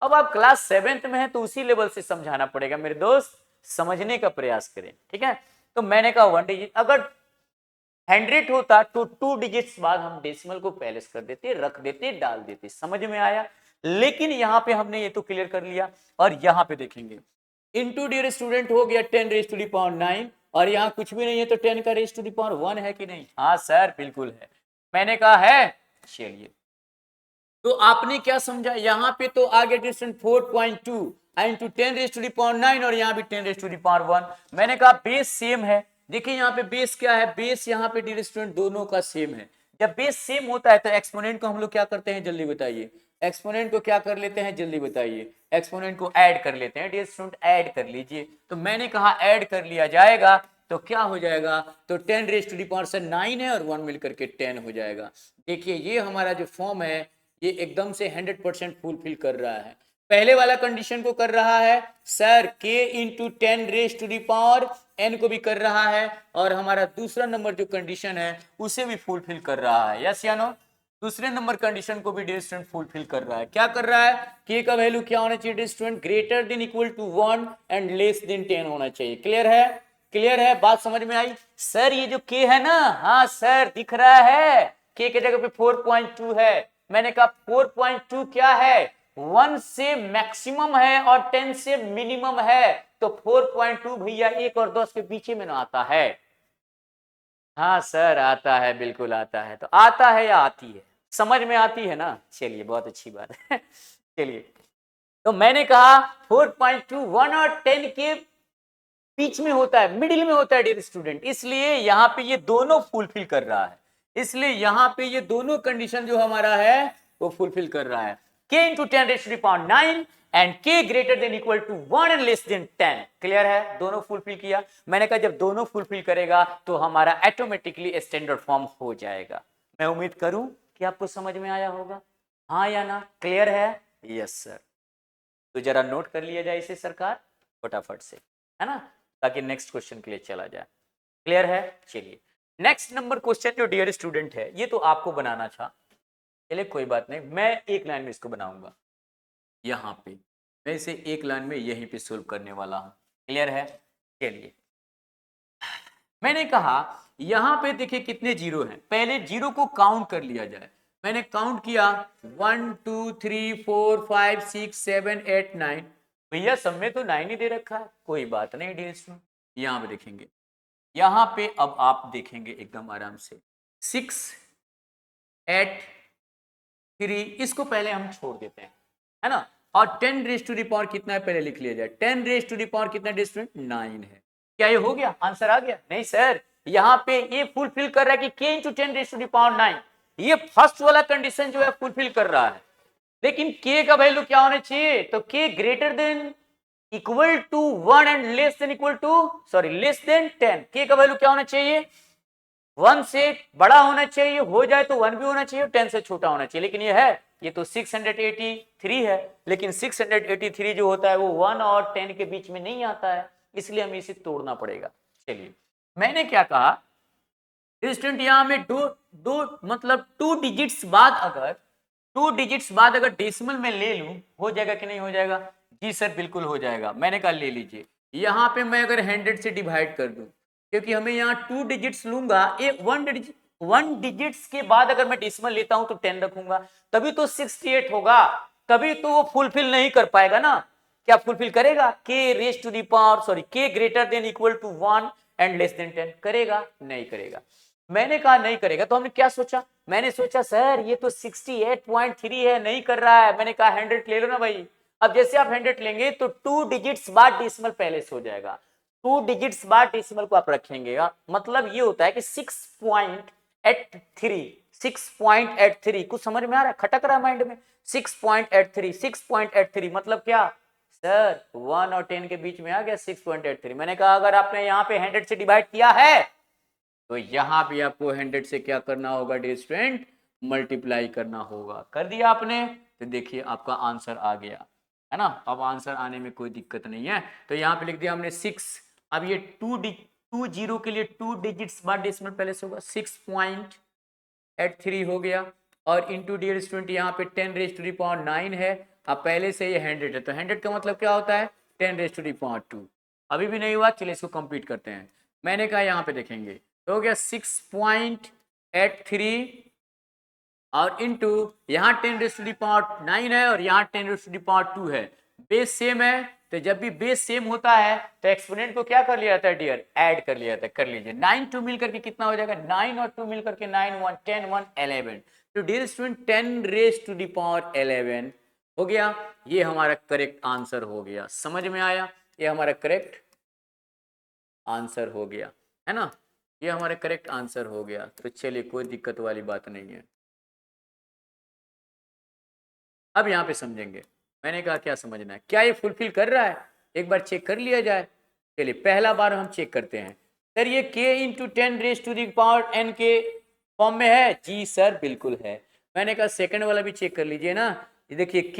अब आप क्लास 7th में हैं तो उसी लेवल से समझाना पड़ेगा मेरे दोस्त, समझने का प्रयास करें। ठीक है? तो मैंने कहा 1 डिजिट, अगर 100 होता तो 2 डिजिट्स बाद हम डेसिमल को पहले कर देते, रख देते, डाल देते। समझ में आया? लेकिन यहां पे हमने ये तो क्लियर कर लिया। और यहां पे देखेंगे इनटू डियर स्टूडेंट हो गया 10 रेज टू द पावर 9 और यहां कुछ भी नहीं है तो 10 का रेज टू द पावर 1 है कि नहीं? हाँ सर बिल्कुल है। मैंने कहा है। चलिए तो आपने क्या समझा, यहां पे तो आ गया distance 4.2 into 10 raise to the power 9 और यहां भी 10 रेज टू द पावर 1। मैंने कहा बेस सेम है। देखिए यहाँ पे बेस क्या है, बेस यहाँ पे डियर स्टूडेंट दोनों का सेम है। जब बेस सेम होता है तो एक्सपोनेंट को हम लोग क्या करते हैं, जल्दी बताइए। एक्सपोनेंट को क्या कर लेते हैं, जल्दी बताइए। एक्सपोनेंट को ऐड कर लेते हैं। डियर स्टूडेंट ऐड कर लीजिए। तो मैंने कहा ऐड कर लिया जाएगा तो क्या हो जाएगा, तो 10 रेज टू द पावर से 9 है और 1 मिलकर के 10 हो जाएगा। देखिए ये हमारा जो फॉर्म है ये एकदम से 100% फुलफिल कर रहा है। पहले वाला कंडीशन को कर रहा है sir k into 10 raise to the power n को भी कर रहा है और हमारा दूसरा नंबर जो कंडीशन है उसे भी फुलफिल कर रहा है। यस या नो? दूसरे नंबर कंडीशन को भी डियर स्टूडेंट फुलफिल कर रहा है। क्या कर रहा है, k का वैल्यू क्या होना चाहिए dear student, greater than equal to 1 and less than 10 होना चाहिए। क्लियर है? क्लियर है? बात समझ में आई? सर ये जो k है ना, हाँ सर दिख रहा है, k के जगह पे 4.2 है। मैंने कहा 4.2 क्या है, 1 से मैक्सिमम है और 10 से मिनिमम है। तो 4.2 भैया 1 और 10 के बीच में ना आता है। हाँ सर आता है, बिल्कुल आता है। तो आता है या आती है, समझ में आती है ना? चलिए बहुत अच्छी बात है। चलिए तो मैंने कहा 4.2 1 और 10 के बीच में होता है, मिडिल में होता है डियर स्टूडेंट, इसलिए यहाँ पे ये दोनों फुलफिल कर रहा है। इसलिए यहाँ पे ये दोनों कंडीशन जो हमारा है वो फुलफिल कर रहा है। k into 10 raise to the power 9 and k greater than equal to 1 and less than 10। Clear है? दोनों फुलफिल किया। मैंने कहा जब दोनों फुलफिल करेगा तो हमारा ऑटोमेटिकली स्टैंडर्ड फॉर्म हो जाएगा। मैं उम्मीद करूं कि आपको समझ में आया होगा, हाँ या ना? क्लियर है? Yes sir. तो जरा नोट कर लिया जाए इसे सरकार फटाफट से, है ना, ताकि नेक्स्ट क्वेश्चन के लिए चला जाए। क्लियर है? चलिए नेक्स्ट नंबर क्वेश्चन जो डियर स्टूडेंट है ये तो आपको बनाना था। चलिए कोई बात नहीं, मैं एक लाइन में इसको बनाऊंगा। यहाँ पे मैं इसे एक लाइन में यहीं पे सोल्व करने वाला हूँ। क्लियर है? चलिए मैंने कहा यहाँ पे देखिए कितने जीरो हैं, पहले जीरो को काउंट कर लिया जाए। मैंने काउंट किया 1 2 3 4 5 6 7 8 9। भैया सब में तो 9 ही दे रखा है। कोई बात नहीं डियर स्टूडेंट, यहाँ पे देखेंगे, यहाँ पे अब आप देखेंगे एकदम आराम से 6 8 3, इसको पहले हम छोड़ देते हैं, है ना। और 10 रेज टू द पावर कितना है पहले लिख लिया जाए। 10 रेज टू द पावर कितना डिस्टेंट 9 है। क्या ये हो गया, आंसर आ गया? नहीं सर, यहाँ पे ये फुलफिल कर रहा है कि k into 10 raise to the power 9, ये फर्स्ट वाला कंडीशन जो है फुलफिल कर रहा है। लेकिन k का वैल्यू क्या होना चाहिए, तो k greater than equal to 1 and less than equal to less than 10। k का वैल्यू क्या होना चाहिए, 1 से बड़ा होना चाहिए, हो जाए तो 1 भी होना चाहिए, 10 से छोटा होना चाहिए। लेकिन ये है, ये तो 683 है, लेकिन 683 जो होता है वो 1 और 10 के बीच में नहीं आता है, इसलिए हमें इसे तोड़ना पड़ेगा। चलिए, मैंने क्या कहा, स्टूडेंट यहां में दो मतलब 2 डिजिट्स बाद अगर डेसिमल में ले लूं, हो जाएगा कि नहीं हो जाएगा? जी सर बिल्कुल हो जाएगा। मैंने कहा ले लीजिए, यहां पे मैं अगर 100 से डिवाइड कर दूं, क्योंकि हमें यहाँ 2 डिजिट्स लूंगा, एक 1 डिजिट्स के बाद अगर मैं डेसिमल लेता हूं तो 10 रखूंगा, तभी तो 68 होगा, तभी तो वो फुलफिल नहीं कर पाएगा ना। क्या फुलफिल करेगा? k raise to the power k greater than equal to 1 and less than 10 करेगा? नहीं करेगा। मैंने कहा नहीं करेगा, तो हमने क्या सोचा, मैंने सोचा सर ये तो 68.3 है, नहीं कर रहा है। मैंने कहा 100 ले लो ना भाई। अब जैसे आप 100 लेंगे तो 2 डिजिट्स बाद डेसिमल पहले से हो जाएगा, 2 डिजिट्स बाद डेसिमल को आप रखेंगे, मतलब ये होता है कि 6.83 कुछ समझ में आ रहा है, खटक रहा है माइंड में? 6.83 मतलब क्या सर, 1 और 10 के बीच में आ गया 6.83। मैंने कहा अगर आपने यहाँ पे 100 से डिवाइड किया है तो यहां भी आपको 100 से क्या करना होगा डियर स्टूडेंट, मल्टीप्लाई करना होगा। कर दिया आपने, तो देखिए आपका आंसर आ गया, है ना। अब आंसर आने में कोई दिक्कत नहीं है, तो यहाँ पे लिख दिया हमने 6। अब ये 2 जीरो के लिए 2 डिजिट्स बाद डेसिमल पहले से होगा, 6.83 हो गया, और इंटू डियर स्टूडेंट यहाँ पे 10 रेज टू दी पावर 9 है। अब पहले से ये 100 है, तो 100 का मतलब क्या होता है, 10 रेज टू दी पावर 2। अभी भी नहीं हुआ, चलिए इसको कंप्लीट करते हैं। मैंने कहा यहाँ पे देखेंगे तो हो गया 6.83 और इंटू यहाँ 10 रेज टू दी पावर 9 है और यहाँ 10 रेज टू दी पावर 2 है, बेस सेम है, तो जब भी बेस सेम होता है तो एक्सपोनेंट को क्या कर लिया जाता है डियर, ऐड कर लिया जाता है। कर लीजिए, 9 2 मिल करके कितना हो जाएगा, 9 और 2 मिल करके 9 1 10 1 11। तो dear student 10 raise to the power 11 हो गया, ये हमारा करेक्ट आंसर हो गया। समझ में आया, ये हमारा करेक्ट आंसर हो गया, है ना, ये हमारा करेक्ट आंसर हो गया। तो चलिए कोई दिक्कत वाली बात नहीं है। अब यहाँ पे समझेंगे, मैंने कहा क्या समझना है, क्या ये फुलफिल कर रहा है, एक बार चेक कर लिया जाए। चलिए पहला बार हम चेक करते हैं, सर ये k into 10 raise to the power n के फॉर्म में है? जी सर बिल्कुल है। मैंने कहा सेकंड वाला भी चेक कर लीजिए ना, ये देखिए k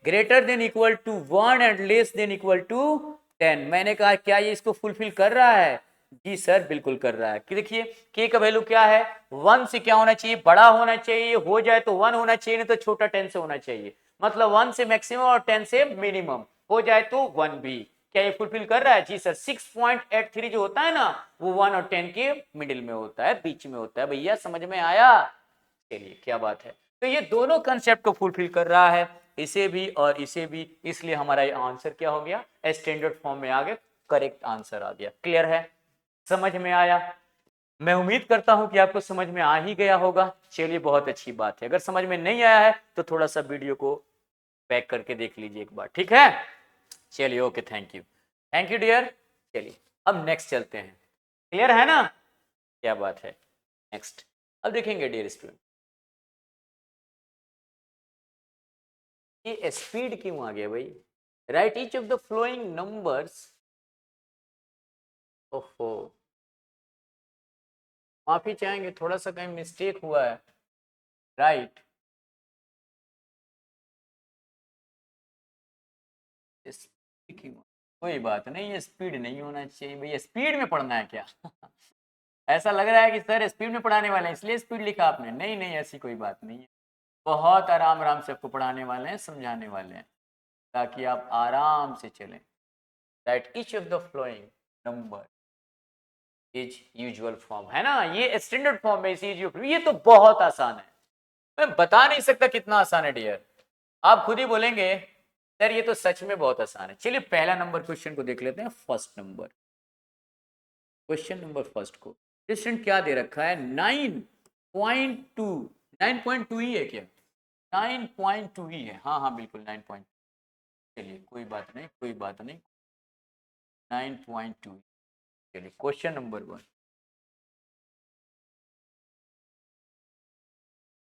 greater than equal to 1 and less than equal to 10। मैंने कहा क्या ये इसको फुलफिल कर रहा है? जी सर बिल्कुल कर रहा है। कि देखिए k का वैल्यू क्या है, 1 से क्या होना चाहिए, बड़ा होना चाहिए, हो जाए तो 1 होना चाहिए, नहीं तो छोटा 10 से होना चाहिए, मतलब 1 से मैक्सिमम और 10 से मिनिमम, हो जाए तो 1 भी। क्या ये फुलफिल कर रहा है? जी सर। 6.83 जो होता है ना वो 1 और 10 के मिडिल में होता है, बीच में होता है। भैया समझ में आया? चलिए क्या बात है, तो ये दोनों कंसेप्ट को फुलफिल कर रहा है, इसे भी और इसे भी, इसलिए हमारा ये आंसर क्या हो गया, स्टैंडर्ड फॉर्म में आ गया, करेक्ट आंसर आ गया। क्लियर है, समझ में आया? मैं उम्मीद करता हूं कि आपको समझ में आ ही गया होगा। चलिए बहुत अच्छी बात है, अगर समझ में नहीं आया है तो थोड़ा सा वीडियो को बैक करके देख लीजिए एक बार, ठीक है। चलिए okay, thank you, thank you dear. चलिए अब नेक्स्ट चलते हैं, क्लियर है ना, क्या बात है। नेक्स्ट अब देखेंगे डियर स्टूडेंट, ये स्पीड क्यों आ गया भाई, right each of the following numbers, ओहो माफी चाहेंगे, थोड़ा सा कहीं मिस्टेक हुआ है, राइट। कोई बात नहीं, ये स्पीड नहीं होना चाहिए भैया, स्पीड में पढ़ना है क्या ऐसा लग रहा है कि सर स्पीड में पढ़ाने वाले हैं इसलिए स्पीड लिखा आपने, नहीं नहीं ऐसी कोई बात नहीं है, बहुत आराम आराम से आपको पढ़ाने वाले हैं, समझाने वाले हैं, ताकि आप आराम से चलें। Right each of the flowing number is usual form, है ना, ये स्टैंडर्ड फॉर्म है, ये तो बहुत आसान है, मैं बता नहीं सकता कितना आसान है डियर, आप खुद ही बोलेंगे सर ये तो सच में बहुत आसान है। चलिए पहला नंबर क्वेश्चन को देख लेते हैं, first number question number first को, डिस्टेंस क्या दे रखा है, 9.2 9.2 ही है क्या, 9.2 ही है, हाँ हाँ बिल्कुल 9. चलिए कोई बात नहीं, कोई बात नहीं, 9.2. चलिए question number 1.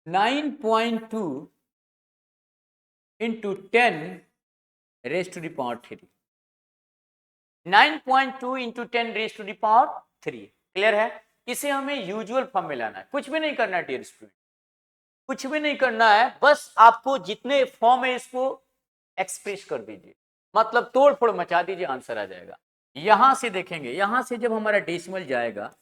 9.2 into 10 raised to the power 3. 9.2 into 10 raised to the power 3. Clear है? इसे हमें यूजुअल फॉर्म में लाना है, कुछ भी नहीं करना है डियर स्टूडेंट, कुछ भी नहीं करना है, बस आपको जितने फॉर्म है इसको एक्सप्रेस कर दीजिए, मतलब तोड़ फोड़ मचा दीजिए, आंसर आ जाएगा। यहां से देखेंगे, यहां से जब हमारा डेसिमल जाएगा,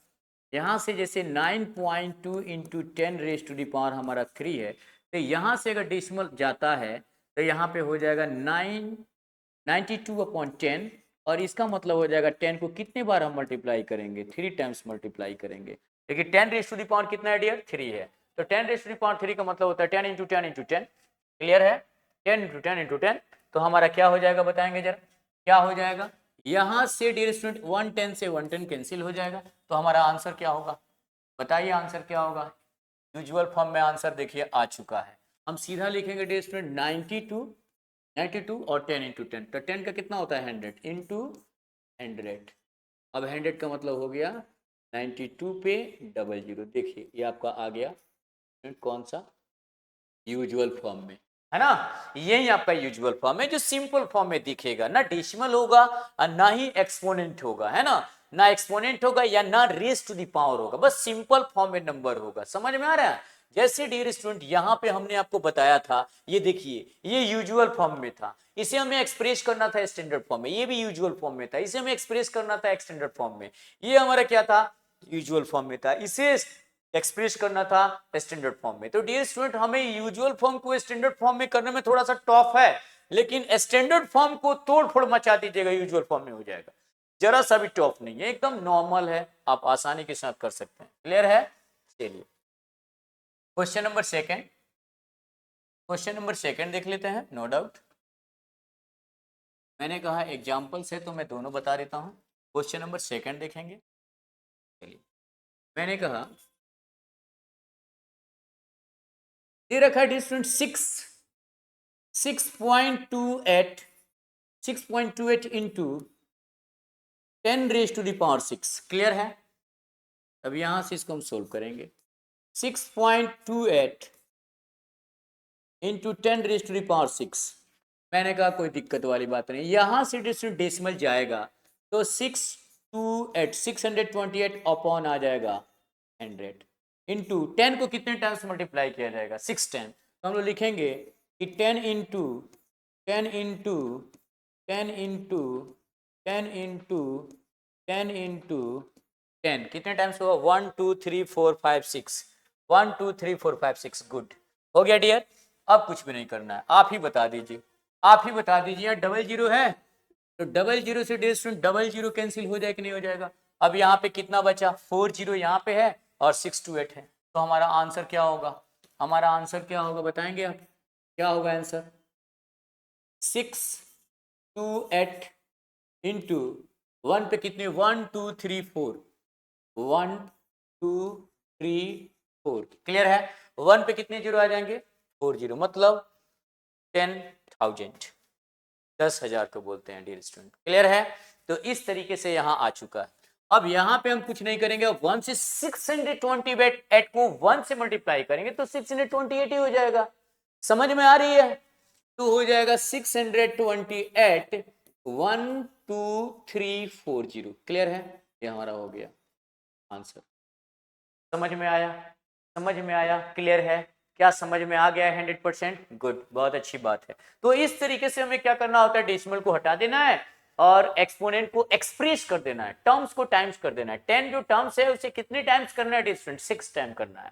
यहां से जैसे 9.2 into 10 raise to the power हमारा 3 है, तो यहां से अगर डेसिमल जाता है तो यहाँ पे हो जाएगा 92/10, और इसका मतलब हो जाएगा 10 को कितने बार हम मल्टीप्लाई करेंगे, 3 टाइम्स मल्टीप्लाई करेंगे। देखिए 10 रेज टू दी पावर कितना है डियर, 3 है, तो 10 रेज टू दी पावर 3 का मतलब होता है 10 इंटू 10 इंटू 10। क्लियर है? 10 इंटू 10 इंटू 10, तो हमारा क्या हो जाएगा बताएंगे जरा, क्या हो जाएगा? यहां से डियर स्टूडेंट 110 से 110 कैंसिल हो जाएगा, तो हमारा आंसर क्या होगा, बताइए आंसर क्या होगा? यूजुअल फॉर्म में आंसर देखिए आ चुका है, हम सीधा लिखेंगे डियर स्टूडेंट 92 और 10 इंटू 10, तो 10 का कितना होता है 100 इंटू 100। अब 100 का मतलब हो गया 92 पे 00। देखिए ये आपका आ गया कौन सा, यूजुअल फॉर्म में, है ना? यही आपका यूजुअल फॉर्म है जो सिंपल फॉर्म में दिखेगा, ना डेसिमल होगा और ना ही एक्सपोनेंट होगा, है ना? ना एक्सपोनेंट होगा या ना रेज टू द पावर होगा, बस सिंपल फॉर्म में नंबर होगा। समझ में आ रहा है? जैसे डियर स्टूडेंट यहाँ पे हमने आपको बताया था, ये देखिए ये यूजुअल फॉर्म में था, इसे हमें एक्सप्रेस करना था स्टैंडर्ड फॉर्म में, ये भी यूजुअल फॉर्म में था, इसे हमें एक्सप्रेस करना था स्टैंडर्ड फॉर्म में, ये हमारा क्या था, यूजुअल फॉर्म में था, इसे एक्सप्रेस करना था स्टैंडर्ड फॉर्म में। तो डियर स्टूडेंट हमें यूजुअल फॉर्म को स्टैंडर्ड फॉर्म में करने में थोड़ा सा टफ है, लेकिन स्टैंडर्ड फॉर्म को तोड़ फोड़ मचा दीजिएगा, यूजुअल फॉर्म में हो जाएगा, जरा सा भी टफ नहीं है, एकदम नॉर्मल है, आप आसानी के साथ कर सकते हैं। क्लियर है? चलिए question number second, question number second देख लेते हैं। नो डाउट मैंने कहा एग्जाम्पल से, तो मैं दोनों बता देता हूं। क्वेश्चन नंबर सेकंड देखेंगे। चलिए मैंने कहा दे रखा है student 6.28 into 10 raise to the power 6। Clear है? अब यहां से इसको हम सोल्व करेंगे। 6.28 into 10 raise to the power 6, मैंने कहा कोई दिक्कत वाली बात नहीं, यहां से डेसिमल जाएगा तो 628 अपॉन आ जाएगा 100 इंटू 10 को कितने टाइम्स मल्टीप्लाई किया जाएगा, 6 टाइम, तो हम लोग लिखेंगे कि 10 into 10 into 10 into 10 into 10 into 10 कितने टाइम्स होगा, 1 2 3 4 5 6, 1 2 3 4 5 6। गुड, हो गया डियर। अब कुछ भी नहीं करना है, आप ही बता दीजिए, आप ही बता दीजिए। डबल जीरो है तो डबल जीरो से dear student double zero cancel हो जाए कि नहीं हो जाएगा? अब यहाँ पे कितना बचा, 4 जीरो यहाँ पे है और 628 है, तो हमारा आंसर क्या होगा, हमारा आंसर क्या होगा बताएंगे आप, क्या होगा आंसर? 628 इंटू 1 पे कितने, 1 2 3 4, 1 2 3 4। क्लियर है? 1 पे कितने जीरो आ जाएंगे, 4 जीरो, मतलब 10,000, 10,000 को बोलते हैं डियर स्टूडेंट। क्लियर है? तो इस तरीके से यहाँ आ चुका है। अब यहाँ पे हम कुछ नहीं करेंगे, 1 से 628 को 1 से मल्टीप्लाई करेंगे तो 628 ही हो जाएगा। समझ में आ रही है? तो हो जाएगा 628 1 2 3 4 0। क्लियर है? ये हमारा हो गया आंसर। समझ में आया? समझ में आया? क्लियर है? क्या समझ में आ गया है 100%? गुड, बहुत अच्छी बात है। तो इस तरीके से हमें क्या करना होता है, डेसिमल को हटा देना है और एक्सपोनेंट को एक्सप्रेस कर देना है, टर्म्स को टाइम्स कर देना है। 10 जो टर्म्स है उसे कितने टाइम्स करना है डिफरेंट, 6 टाइम करना है।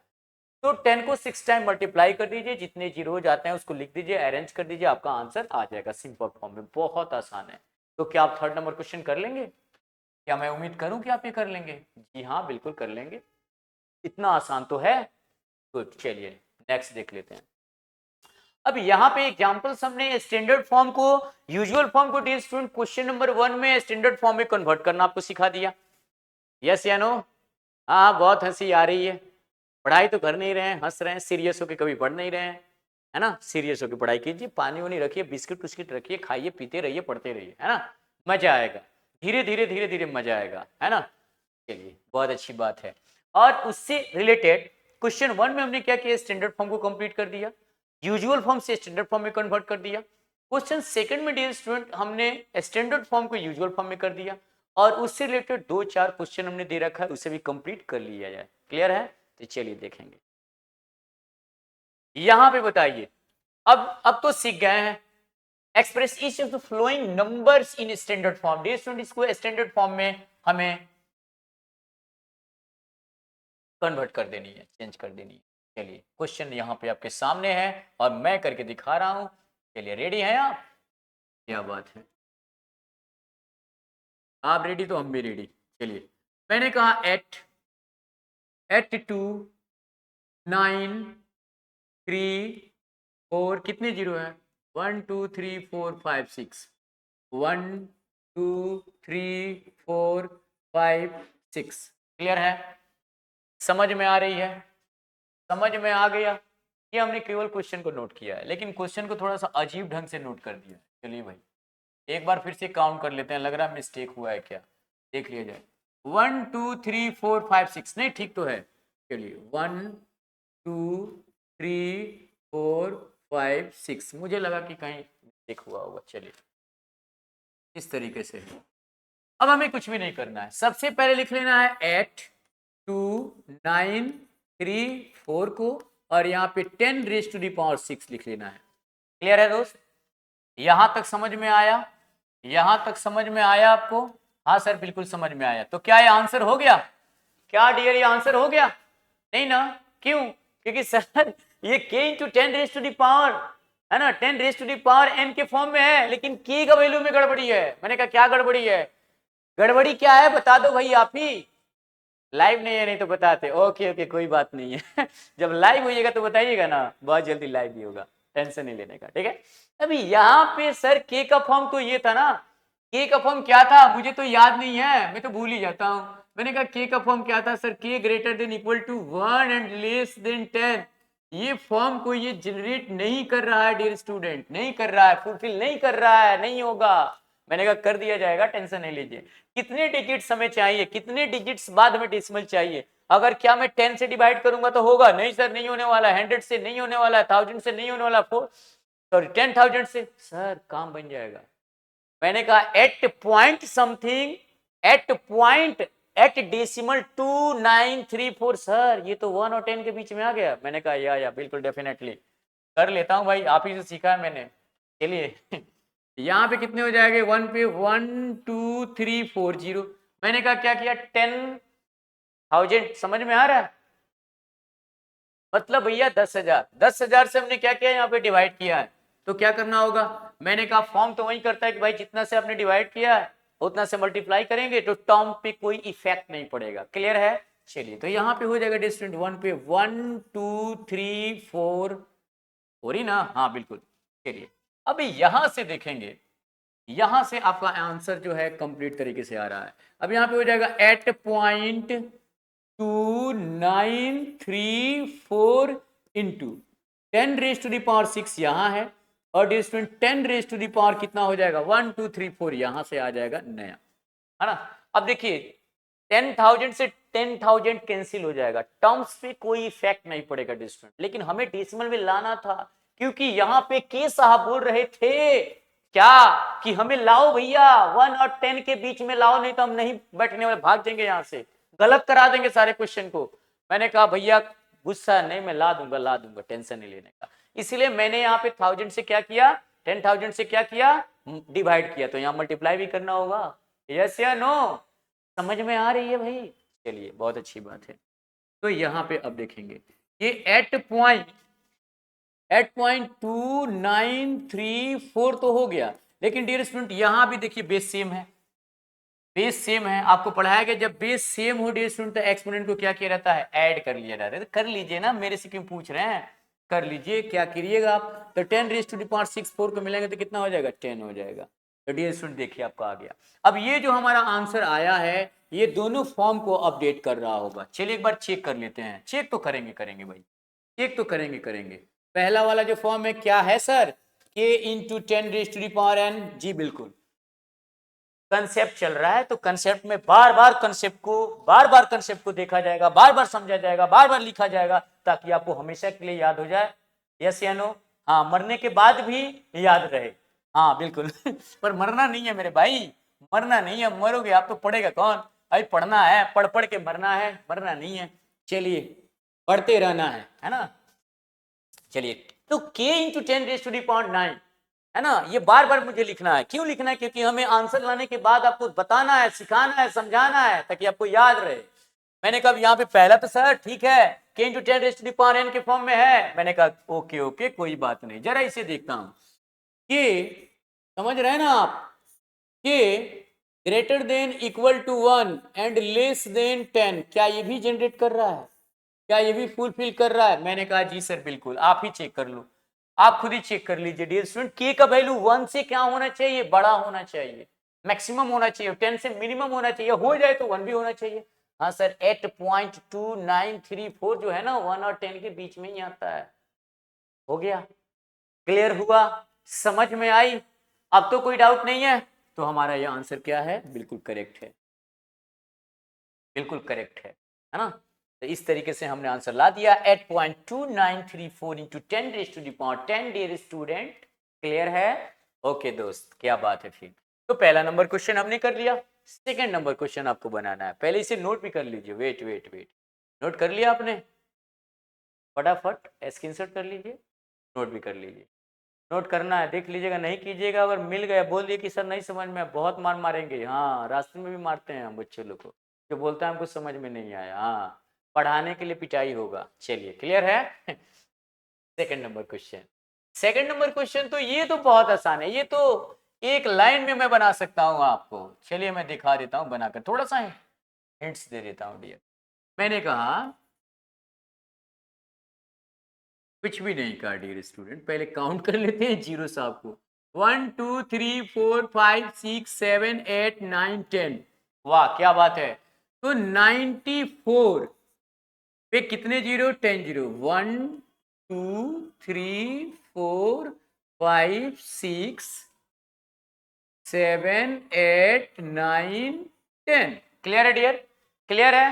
तो 10 को 6 टाइम मल्टीप्लाई कर दीजिए, जितने जीरो हो जाते हैं उसको लिख दीजिए, अरेंज कर दीजिए, आपका आंसर आ जाएगा सिंपल फॉर्म में। बहुत आसान है। तो क्या आप 3rd नंबर क्वेश्चन कर लेंगे? क्या मैं उम्मीद करूं कि आप ये कर लेंगे? जी हाँ बिल्कुल कर लेंगे, इतना आसान तो है। गुड, चलिए नेक्स्ट देख लेते हैं। अब यहाँ पे एग्जांपल्स हमने स्टैंडर्ड फॉर्म को यूजुअल फॉर्म को डियर स्टूडेंट क्वेश्चन नंबर 1 में स्टैंडर्ड फॉर्म में कन्वर्ट करना आपको सिखा दिया। यस या नो? हाँ, बहुत हंसी आ रही है, पढ़ाई तो कर नहीं रहे हैं, हंस रहे हैं, सीरियस होकर कभी पढ़ नहीं रहे हैं, है ना, सीरियस होकर पढ़ाई कीजिए, पानी वानी रखिए, बिस्किट विस्किट रखिए, खाइए पीते रहिए, पढ़ते रहिए, है ना, मजा आएगा, धीरे धीरे धीरे धीरे मजा आएगा, है ना। चलिए बहुत अच्छी बात है। और उससे रिलेटेड क्वेश्चन 1 में हमने क्या किया, स्टैंडर्ड फॉर्म को कंप्लीट कर दिया, यूजुअल फॉर्म से स्टैंडर्ड फॉर्म में कन्वर्ट कर दिया। क्वेश्चन सेकंड में डियर स्टूडेंट हमने स्टैंडर्ड फॉर्म को यूजुअल फॉर्म में कर दिया, और उससे रिलेटेड 2-4 क्वेश्चन हमने दे रखा है, उसे भी कंप्लीट कर लिया जाए। क्लियर है? तो चलिए देखेंगे। यहां पे बताइए, अब तो सीख गए हैं, express each of the following numbers in standard form. Dear student इसको स्टैंडर्ड फॉर्म में हमें कन्वर्ट कर देनी है, चेंज कर देनी है। चलिए क्वेश्चन यहाँ पे आपके सामने है और मैं करके दिखा रहा हूं। चलिए रेडी हैं आप? क्या बात है, आप रेडी तो हम भी रेडी। चलिए मैंने कहा एट 2 9 3 4, कितने जीरो है, 1 2 3 4 5 6, 1 2 3 4 5 6। क्लियर है? समझ में आ रही है? समझ में आ गया? ये हमने केवल क्वेश्चन को नोट किया है, लेकिन क्वेश्चन को थोड़ा सा अजीब ढंग से नोट कर दिया है। चलिए भाई एक बार फिर से काउंट कर लेते हैं, लग रहा है मिस्टेक हुआ है क्या, देख लिया जाए। 1 2 3 4 5 6, नहीं ठीक तो है। चलिए 1 2 3 4 5 6, मुझे लगा कि कहीं मिस्टेक हुआ होगा। चलिए इस तरीके से अब हमें कुछ भी नहीं करना है, सबसे पहले लिख लेना है 8 2 9 3 4 को, और यहाँ पे 10 रेज टू दी पावर 6 लिख लेना है। क्लियर है दोस्त? यहां तक समझ में आया? यहां तक समझ में आया आपको? हाँ सर बिल्कुल समझ में आया। तो क्या ये आंसर हो गया? क्या डियर ये आंसर हो गया? नहीं ना, क्यों? क्योंकि सर ये k into 10 raise to the power है ना, 10 raise to the power n के फॉर्म में है, लेकिन k का वैल्यू में गड़बड़ी है। मैंने कहा क्या गड़बड़ी है? गड़बड़ी क्या है बता दो भाई आप ही। लाइव नहीं है, नहीं तो बताते। ओके ओके कोई बात नहीं है जब लाइव होइएगा तो बताइएगा ना, बहुत जल्दी लाइव भी होगा, टेंशन नहीं लेने का, ठीक है। अभी यहाँ पे सर के का फॉर्म तो ये था ना, के का फॉर्म क्या था मुझे तो याद नहीं है, मैं तो भूल ही जाता हूँ। मैंने कहा के का फॉर्म क्या था sir, k greater than equal to 1 and less than 10। ये फॉर्म को ये जनरेट नहीं कर रहा है डियर स्टूडेंट, नहीं कर रहा है, फुलफिल नहीं कर रहा है, नहीं होगा। मैंने कहा कर दिया जाएगा, टेंशन नहीं लीजिए। कितने डिजिट्स हमें चाहिए, कितने डिजिट्स बाद में डेसिमल चाहिए? अगर क्या मैं 10 से डिवाइड करूंगा तो होगा? नहीं सर नहीं होने वाला, 100 से नहीं होने वाला, 1000 से नहीं होने वाला, 10,000 से। सर काम बन जाएगा। मैंने कहा eight point something, eight point, eight decimal 2934। Sir ये तो 1 और 10 के बीच में आ गया। मैंने कहा या बिल्कुल डेफिनेटली कर लेता हूं भाई, आप ही से सीखा है मैंने। चलिए यहाँ पे कितने हो जाएंगे, 1 पे 1 2 3 4 0। मैंने कहा क्या किया, 10,000। समझ में आ रहा है? मतलब भैया 10,000, 10,000 से हमने क्या किया, यहाँ पे डिवाइड किया है। तो क्या करना होगा? मैंने कहा फॉर्म तो वही करता है कि भाई जितना से आपने डिवाइड किया है उतना से मल्टीप्लाई करेंगे, तो टर्म पे कोई इफेक्ट नहीं पड़ेगा। क्लियर है? चलिए तो यहाँ पे हो जाएगा डिस्टेंट 1 पे 1 2 3 4, हो रही ना? हाँ बिल्कुल। चलिए अभी यहां से देखेंगे, यहां से आपका आंसर जो है कंप्लीट तरीके से आ रहा है। अब यहाँ पे हो जाएगा eight point 2934 into 10 raise to the power 6 यहां है, और distance 10 raise to the power कितना हो जाएगा, 1 2 3 4 यहां से आ जाएगा नया, है ना। अब देखिए 10,000 से 10,000 कैंसिल हो जाएगा, टर्म्स पे कोई इफेक्ट नहीं पड़ेगा डिस्टेंस, लेकिन हमें डेसिमल में लाना था, क्योंकि यहाँ पे के साहब बोल रहे थे क्या कि हमें लाओ भैया 1 और 10 के बीच में लाओ, नहीं तो हम नहीं बैठने वाले, भाग जाएंगे यहाँ से, गलत करा देंगे सारे क्वेश्चन को। मैंने कहा भैया गुस्सा नहीं, मैं ला दूंगा, टेंशन नहीं लेने का। इसलिए मैंने यहाँ पे 1000 से क्या किया, 10,000 से क्या किया, डिवाइड किया, तो यहाँ मल्टीप्लाई भी करना होगा। यस या नो? समझ में आ रही है भाई? चलिए बहुत अच्छी बात है। तो यहाँ पे अब देखेंगे ये एट पॉइंट 2934 तो हो गया, लेकिन डियर स्टूडेंट यहाँ भी देखिए बेस सेम है, बेस सेम है। आपको पढ़ाया गया जब बेस सेम हो डियर स्टूडेंट तो एक्सपोनेंट को क्या किया रहता है, ऐड कर लिया जाता है। तो कर लीजिए ना, मेरे से क्यों पूछ रहे हैं, कर लीजिए, क्या करिएगा आप। तो 10 रेज टू दी पावर 6 4 को मिलेंगे तो कितना हो जाएगा, 10 हो जाएगा। तो डियर स्टूडेंट देखिए आपका आ गया। अब ये जो हमारा आंसर आया है ये दोनों फॉर्म को अपडेट कर रहा होगा। चलिए एक बार चेक कर लेते हैं, चेक तो करेंगे भाई, चेक तो करेंगे। पहला वाला जो फॉर्म है क्या है sir, k into 10 raise to the power n। जी बिल्कुल, कंसेप्ट चल रहा है तो कंसेप्ट में बार बार कंसेप्ट को देखा जाएगा, बार बार समझा जाएगा, बार बार लिखा जाएगा, ताकि आपको हमेशा के लिए याद हो जाए। यस या नो? हाँ, मरने के बाद भी याद रहे। हाँ बिल्कुल पर मरना नहीं है मेरे भाई, मरना नहीं है। मरोगे आप तो पढ़ेगा कौन? अभी पढ़ना है, पढ़ पढ़ के मरना है, मरना नहीं है। चलिए, पढ़ते रहना है ना। चलिए, तो k into 10 raise to the power 9 है ना, ये बार बार मुझे लिखना है। क्यों लिखना है? क्योंकि हमें आंसर लाने के बाद आपको बताना है, सिखाना है, समझाना है, ताकि आपको याद रहे। मैंने कहा यहाँ पे पहला तो सर ठीक है, k into 10 raise to the power n के फॉर्म में है। मैंने कहा ओके ओके कोई बात नहीं, जरा इसे देखता हूं कि समझ रहे हैं ना आप, कि greater than equal to 1 and less than 10, क्या ये भी जनरेट कर रहा है? क्या ये भी फुलफिल कर रहा है? मैंने कहा जी सर बिल्कुल, आप ही चेक कर लो, आप खुद ही चेक कर लीजिए डियर स्टूडेंट। के का वैल्यू 1 से क्या होना चाहिए? बड़ा होना चाहिए, मैक्सिमम होना चाहिए, 10 से मिनिमम होना चाहिए, हो जाए तो 1 भी होना चाहिए। हाँ सर, 8.2934 जो है ना 1 और 10 के बीच में ही आता है। हो गया, क्लियर हुआ, समझ में आई? अब तो कोई डाउट नहीं है, तो हमारा यह आंसर क्या है? बिल्कुल करेक्ट है, बिल्कुल करेक्ट है ना। तो इस तरीके से हमने आंसर ला दिया 8.2934 into 10 raise to the power 10 dear student. Clear है? ओके दोस्त, क्या बात है फिर। तो पहला नंबर क्वेश्चन हमने कर लिया, सेकंड नंबर क्वेश्चन आपको बनाना है। पहले इसे नोट भी कर लीजिए, वेट वेट वेट, नोट कर लिया आपने? फटाफट स्क्रीनशॉट कर लीजिए, नोट भी कर लीजिए। नोट करना है, देख लीजिएगा, नहीं कीजिएगा, अगर मिल गया बोल दिए कि सर नहीं समझ में, बहुत मार मारेंगे। हाँ, रास्ते में भी मारते हैं हम बच्चे लोग को, जो बोलता है हमको समझ में नहीं आया। हाँ, पढ़ाने के लिए पिटाई होगा। चलिए, क्लियर है? Second number question, second number question तो ये तो बहुत आसान है, ये तो एक लाइन में मैं बना सकता हूँ आपको। चलिए मैं दिखा देता हूँ बनाकर, थोड़ा सा हिंट्स दे देता हूँ डियर। मैंने कहा कुछ भी नहीं कहा डियर स्टूडेंट, पहले काउंट कर लेते हैं जीरो साहब को। 1 2 3 4 5 6 7 8 9 10। वाह क्या बात है। तो 94 पे कितने जीरो? 10 जीरो। 1 2 3 4 5 6 7 8 9 10। क्लियर है डियर? क्लियर है?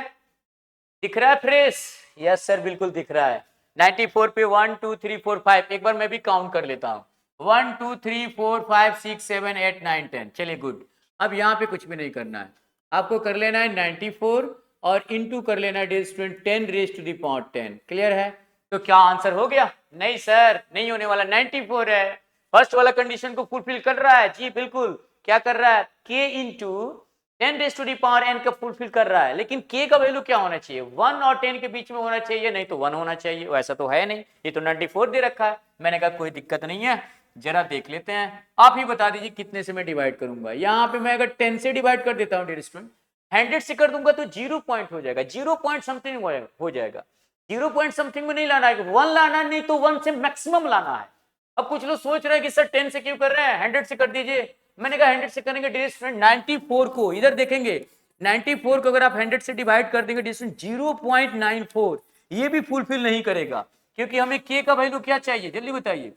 दिख रहा है फ्रेश? यस सर बिल्कुल दिख रहा है। 94 पे 1 2 3 4 5, एक बार मैं भी काउंट कर लेता हूं। 1 2 3 4 5 6 7 8 9 10। चलिए गुड। अब यहाँ पे कुछ भी नहीं करना है, आपको कर लेना है 94 और इनटू कर लेना है dear student 10 raise to the power 10। Clear है? तो क्या आंसर हो गया? नहीं सर, नहीं होने वाला, 94 है। फर्स्ट वाला कंडीशन को फुलफिल कर रहा है। जी बिल्कुल, क्या कर रहा है? k into 10 raise to the power n का फुलफिल कर रहा है। लेकिन k का वैल्यू क्या होना चाहिए? 1 और 10 के बीच में होना चाहिए, नहीं तो 1 होना चाहिए। वैसा तो है नहीं, ये तो 94 दे रखा है। मैंने कहा कोई दिक्कत नहीं है, जरा देख लेते हैं। आप ही बता दीजिए कितने से मैं डिवाइड करूंगा। यहाँ पे मैं अगर 10 से डिवाइड कर देता हूँ डियर स्टूडेंट, 100 से कर दूंगा तो 0 पॉइंट हो जाएगा, 0 पॉइंट समथिंग हो जाएगा। 0 पॉइंट समथिंग में नहीं लाना है, 1 लाना है, नहीं तो 1 से मैक्सिमम लाना है। अब कुछ लोग सोच रहे हैं कि सर 10 से क्यों कर रहे हैं, 100 से कर दीजिए। मैंने कहा 100 से करेंगे डियर स्टूडेंट, 94 को इधर देखेंगे, 94 को अगर आप 100 से डिवाइड कर देंगे डियर स्टूडेंट 0.94, ये भी फुलफिल नहीं करेगा। क्योंकि हमें के का वैल्यू क्या चाहिए, जल्दी बताइए,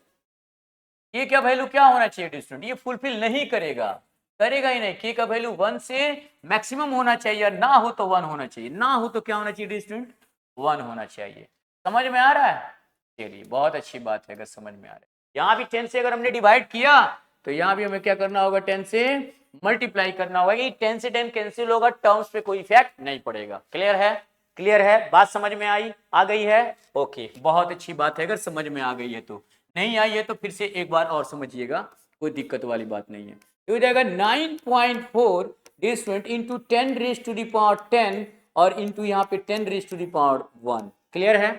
के का वैल्यू क्या होना चाहिए डियर स्टूडेंट? ये फुलफिल नहीं करेगा, करेगा ही नहीं। के का वैल्यू 1 से मैक्सिमम होना चाहिए, ना हो तो 1 होना चाहिए, ना हो तो क्या होना चाहिए डियर स्टूडेंट? 1 होना चाहिए। समझ में आ रहा है? चलिए बहुत अच्छी बात है अगर समझ में आ रहा है। यहाँ भी 10 से अगर हमने डिवाइड किया तो यहाँ भी हमें क्या करना होगा? 10 से मल्टीप्लाई करना होगा। ये 10 से 10 कैंसिल होगा, टर्म्स पे कोई इफेक्ट नहीं पड़ेगा। क्लियर है? क्लियर है? बात समझ में आई, आ गई है? ओके, बहुत अच्छी बात है अगर समझ में आ गई है। तो नहीं आई है तो फिर से एक बार और समझिएगा, कोई दिक्कत वाली बात नहीं है। तो हो जाएगा 9.4 distant into 10 raise to the power 10 और इंटू यहाँ पे 10 raise to the power 1। Clear है?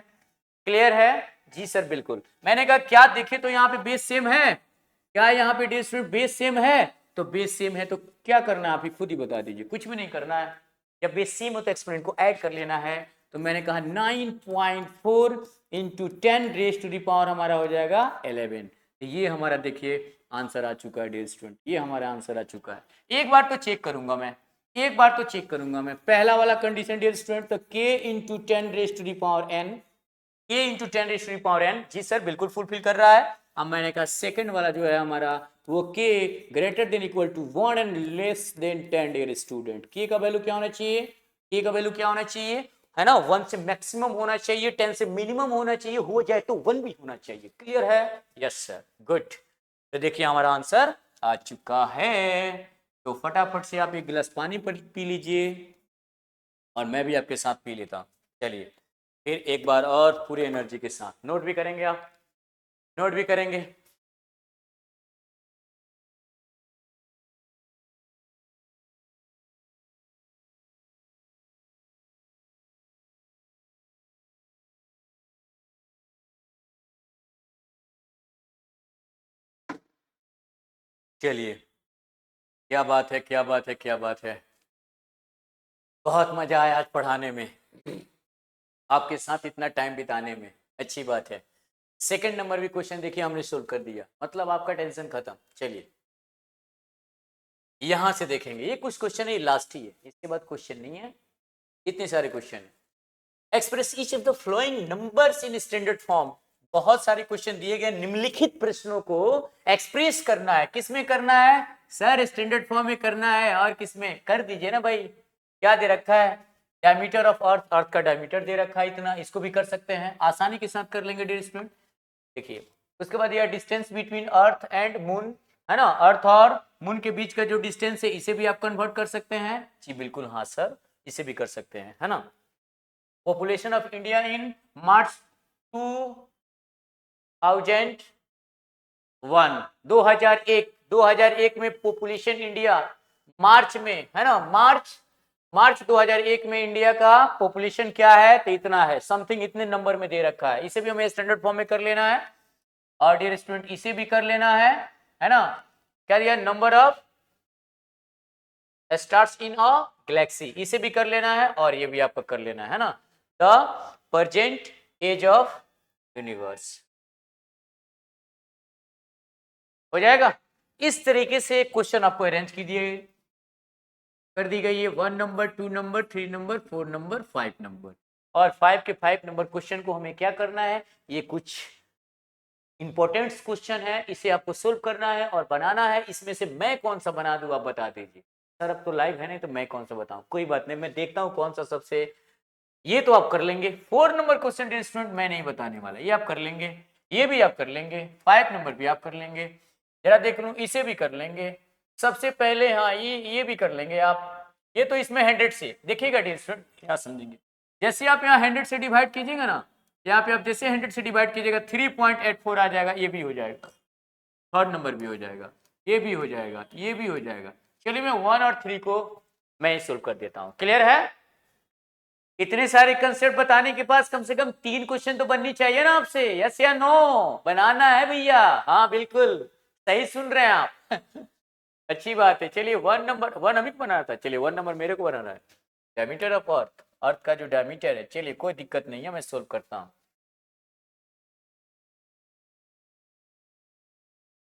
क्लियर है? जी सर बिल्कुल। मैंने कहा क्या देखे तो यहाँ पे बेस सेम है, क्या यहाँ पे डिस्टेंट बेस सेम है? तो बेस सेम है तो क्या करना है आप ही खुद ही बता दीजिए, कुछ भी नहीं करना है। जब बेस सेम हो तो एक्सपोनेंट को ऐड कर लेना है। तो मैंने कहा 9.4 into 10 raise to the power हमारा हो जाएगा 11। ये हमारा देखिए आंसर आ चुका है डियर स्टूडेंट, ये हमारा आंसर आ चुका है। एक बार तो चेक करूंगा मैं, एक बार तो चेक करूंगा मैं। पहला वाला कंडीशन डियर स्टूडेंट, तो k into 10 raise to the power n k into 10⁻n। जी सर बिल्कुल फुलफिल कर रहा है। अब मैंने कहा सेकंड वाला जो है हमारा वो k greater than equal to 1 and less than 10 dear student. k का वैल्यू क्या होना चाहिए? k का वैल्यू क्या होना चाहिए? है ना, 1 से मैक्सिमम होना चाहिए, 10 से मिनिमम होना चाहिए, हो जाए तो 1 भी होना चाहिए। क्लियर है? Yes sir, good. तो देखिए हमारा आंसर आ चुका है। तो फटाफट से आप एक गिलास पानी पी लीजिए और मैं भी आपके साथ पी लेता हूँ। चलिए फिर एक बार और पूरी एनर्जी के साथ नोट भी करेंगे, आप नोट भी करेंगे। चलिए, क्या बात है, क्या बात है, क्या बात है। बहुत मजा आया आज पढ़ाने में, आपके साथ इतना टाइम बिताने में। अच्छी बात है। सेकंड नंबर भी क्वेश्चन देखिए हमने सोल्व कर दिया, मतलब आपका टेंशन खत्म। चलिए यहां से देखेंगे, ये कुछ क्वेश्चन है, लास्ट ही है, इसके बाद क्वेश्चन नहीं है। इतने सारे क्वेश्चन है। Express each of the following numbers in standard form. बहुत सारे क्वेश्चन दिए गए, निम्नलिखित प्रश्नों को एक्सप्रेस करना है। किसमें करना है सर? स्टैंडर्ड फॉर्म में करना है। और किसमें? कर दीजिए ना भाई। क्या दे रखा है? डायमीटर ऑफ अर्थ, अर्थ का डायमीटर दे रखा है इतना, इसको भी कर सकते हैं, आसानी के साथ कर लेंगे डियर स्टूडेंट। देखिए उसके बाद यह distance between earth and moon, है ना, अर्थ और मून के बीच का जो डिस्टेंस है, इसे भी आप कन्वर्ट कर सकते हैं। जी बिल्कुल, हाँ सर, इसे भी कर सकते हैं, है ना। पॉपुलेशन ऑफ इंडिया इन मार्च 2001, 2001 में पॉपुलेशन इंडिया मार्च में, है ना, मार्च 2001 में इंडिया का पॉपुलेशन क्या है? तो इतना है, समथिंग इतने नंबर में दे रखा है। इसे भी हमें स्टैंडर्ड फॉर्म में कर लेना है। और डियर स्टूडेंट इसे भी कर लेना है ना। क्या दिया? Number of stars in a Galaxy, इसे भी कर लेना है। और ये भी आपको कर लेना है ना, the present age of universe. हो जाएगा। इस तरीके से क्वेश्चन आपको अरेंज कीजिए, कर दी गई है। 1 number, 2 number, 3 number, 4 number, 5 number. और 5 के 5 नंबर क्वेश्चन को हमें क्या करना है? ये कुछ इंपॉर्टेंट क्वेश्चन है, इसे आपको सोल्व करना है और बनाना है। इसमें से मैं कौन सा बना दूं, आप बता दीजिए। सर अब तो लाइव है नहीं, तो मैं कौन सा बताऊं? कोई बात नहीं, मैं देखता हूं कौन सा सबसे, ये तो आप कर लेंगे। 4 नंबर क्वेश्चन स्टूडेंट मैं नहीं बताने वाला, ये आप कर लेंगे, ये भी आप कर लेंगे, 5 नंबर भी आप कर लेंगे। जरा देख लूं, इसे भी कर लेंगे सबसे पहले। हाँ ये भी कर लेंगे आप। ये तो इसमें 100 से देखिएगा डियर स्टूडेंट, क्या समझेंगे। जैसे आप यहाँ 100 से डिवाइड कीजिएगा ना, यहाँ पे आप जैसे 100 से डिवाइड कीजिएगा 3.84 आ जाएगा, ये भी हो जाएगा। 3rd नंबर भी हो जाएगा, ये भी हो जाएगा, ये भी हो जाएगा। चलिए मैं 1 और 3 को मैं सोल्व कर देता हूँ। क्लियर है? इतने सारे कंसेप्ट बताने के पास कम से कम 3 क्वेश्चन तो बननी चाहिए ना आपसे। यस या नो? बनाना है भैया। हाँ बिल्कुल सही सुन रहे हैं आप। अच्छी बात है। चलिए 1 नंबर, 1 अमित बनाना था, चलिए 1 नंबर मेरे को बनाना है। डायमीटर ऑफ अर्थ, अर्थ का जो डायमीटर है, चलिए कोई दिक्कत नहीं है, मैं सोल्व करता हूँ।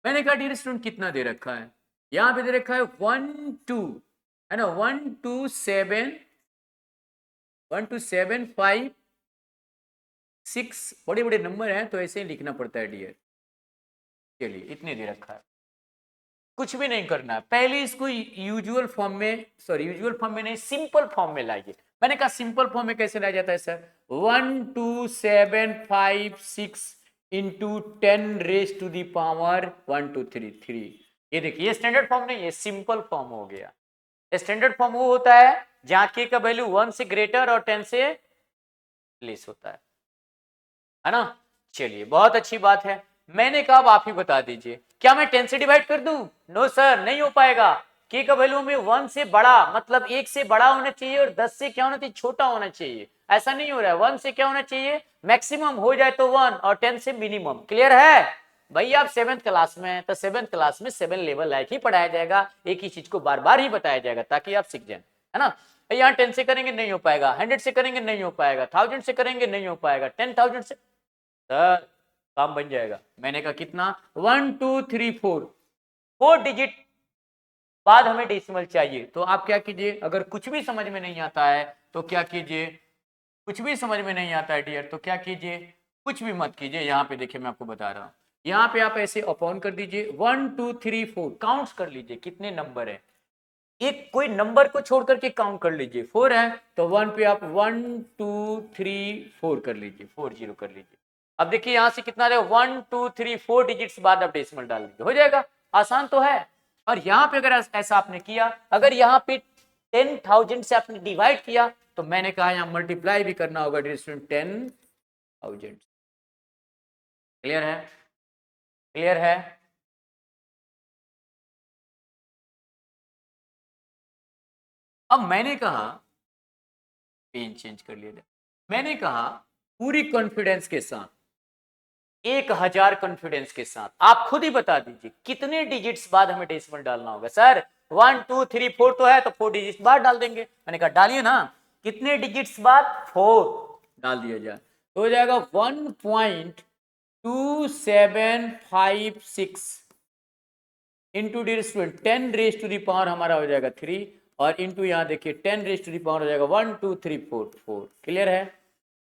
मैंने कहा डियर स्टूडेंट कितना दे रखा है? यहाँ पे दे रखा है 1 2, है ना, 1 2 7, 1 2 7 5 6, बड़े बड़े नंबर हैं तो ऐसे ही लिखना पड़ता है डियर। चलिए इतने दे रखा है, कुछ भी नहीं करना है। पहले इसको यूजुअल फॉर्म में, सॉरी यूजुअल फॉर्म में नहीं, सिंपल फॉर्म में लाइए। मैंने कहा सिंपल फॉर्म में कैसे लाया जाता है sir? 1 2 7 5 6 into 10 raise to the power 1 2 3 3। ये देखिए, ये स्टैंडर्ड फॉर्म नहीं, ये सिंपल फॉर्म हो गया। स्टैंडर्ड फॉर्म वो होता है जहां के का वैल्यू 1 से ग्रेटर और 10 से लेस होता है ना। चलिए बहुत अच्छी बात है। मैंने कहा अब आप ही बता दीजिए, क्या मैं 10 से डिवाइड कर दूं? नो सर, नहीं हो पाएगा। के का वैल्यू में 1 से बड़ा, मतलब 1 से बड़ा होना चाहिए और 10 से क्या होना चाहिए? छोटा होना चाहिए। ऐसा नहीं हो रहा है। 1 से क्या होना चाहिए? मैक्सिमम हो जाए तो 1, और 10 से मिनिमम। क्लियर है भाई? आप 7th क्लास में हैं तो 7th क्लास में 7 लेवल लाइक ही पढ़ाया जाएगा, एक ही चीज को बार बार ही बताया जाएगा ताकि आप सीख जाए, है ना। यहाँ 10 से करेंगे नहीं हो पाएगा, 100 से करेंगे नहीं हो पाएगा, 1000 से करेंगे नहीं हो पाएगा, 10,000 से सर काम बन जाएगा। मैंने कहा कितना? 1 2 3 4, 4 डिजिट बाद हमें डेसिमल चाहिए। तो आप क्या कीजिए, अगर कुछ भी समझ में नहीं आता है तो क्या कीजिए, कुछ भी समझ में नहीं आता है डियर तो क्या कीजिए, कुछ भी मत कीजिए। यहाँ पे देखिए मैं आपको बता रहा हूँ, यहाँ पे आप ऐसे अपॉन कर दीजिए 1 2 3 4 काउंट्स कर लीजिए कितने नंबर है, एक कोई नंबर को छोड़ करके काउंट कर लीजिए। 4 है तो 1 पे आप 1 2 3 4 कर लीजिए, 40 कर लीजिए। अब देखिए यहाँ से कितना रहेगा 1 2 3 4 डिजिट्स बाद आप डेसिमल डाल दीजिए, हो जाएगा। आसान तो है। और यहाँ पे अगर ऐसा आपने किया, अगर यहाँ पे 10,000 से आपने डिवाइड किया तो मैंने कहा यहाँ मल्टीप्लाई भी करना होगा 10,000। क्लियर है? क्लियर है? अब मैंने कहा, पेन चेंज कर लिया, मैंने कहा पूरी कॉन्फिडेंस के साथ 1000 कॉन्फिडेंस के साथ आप खुद ही बता दीजिए कितने डिजिट्स बाद हमें डेसिमल डालना होगा। सर 1 2 3 4 तो है तो 4 डिजिट्स बाद डाल देंगे। मैंने कहा डालिए ना, कितने डिजिट्स बाद 4 डाल दिया जाए तो हो जाएगा 1.2756 into ten raise to the power हमारा हो जाएगा 3 और इंटू यहाँ देखिए 10 रेज टू दी पावर हो जाएगा 1 2 3 4 4। क्लियर है?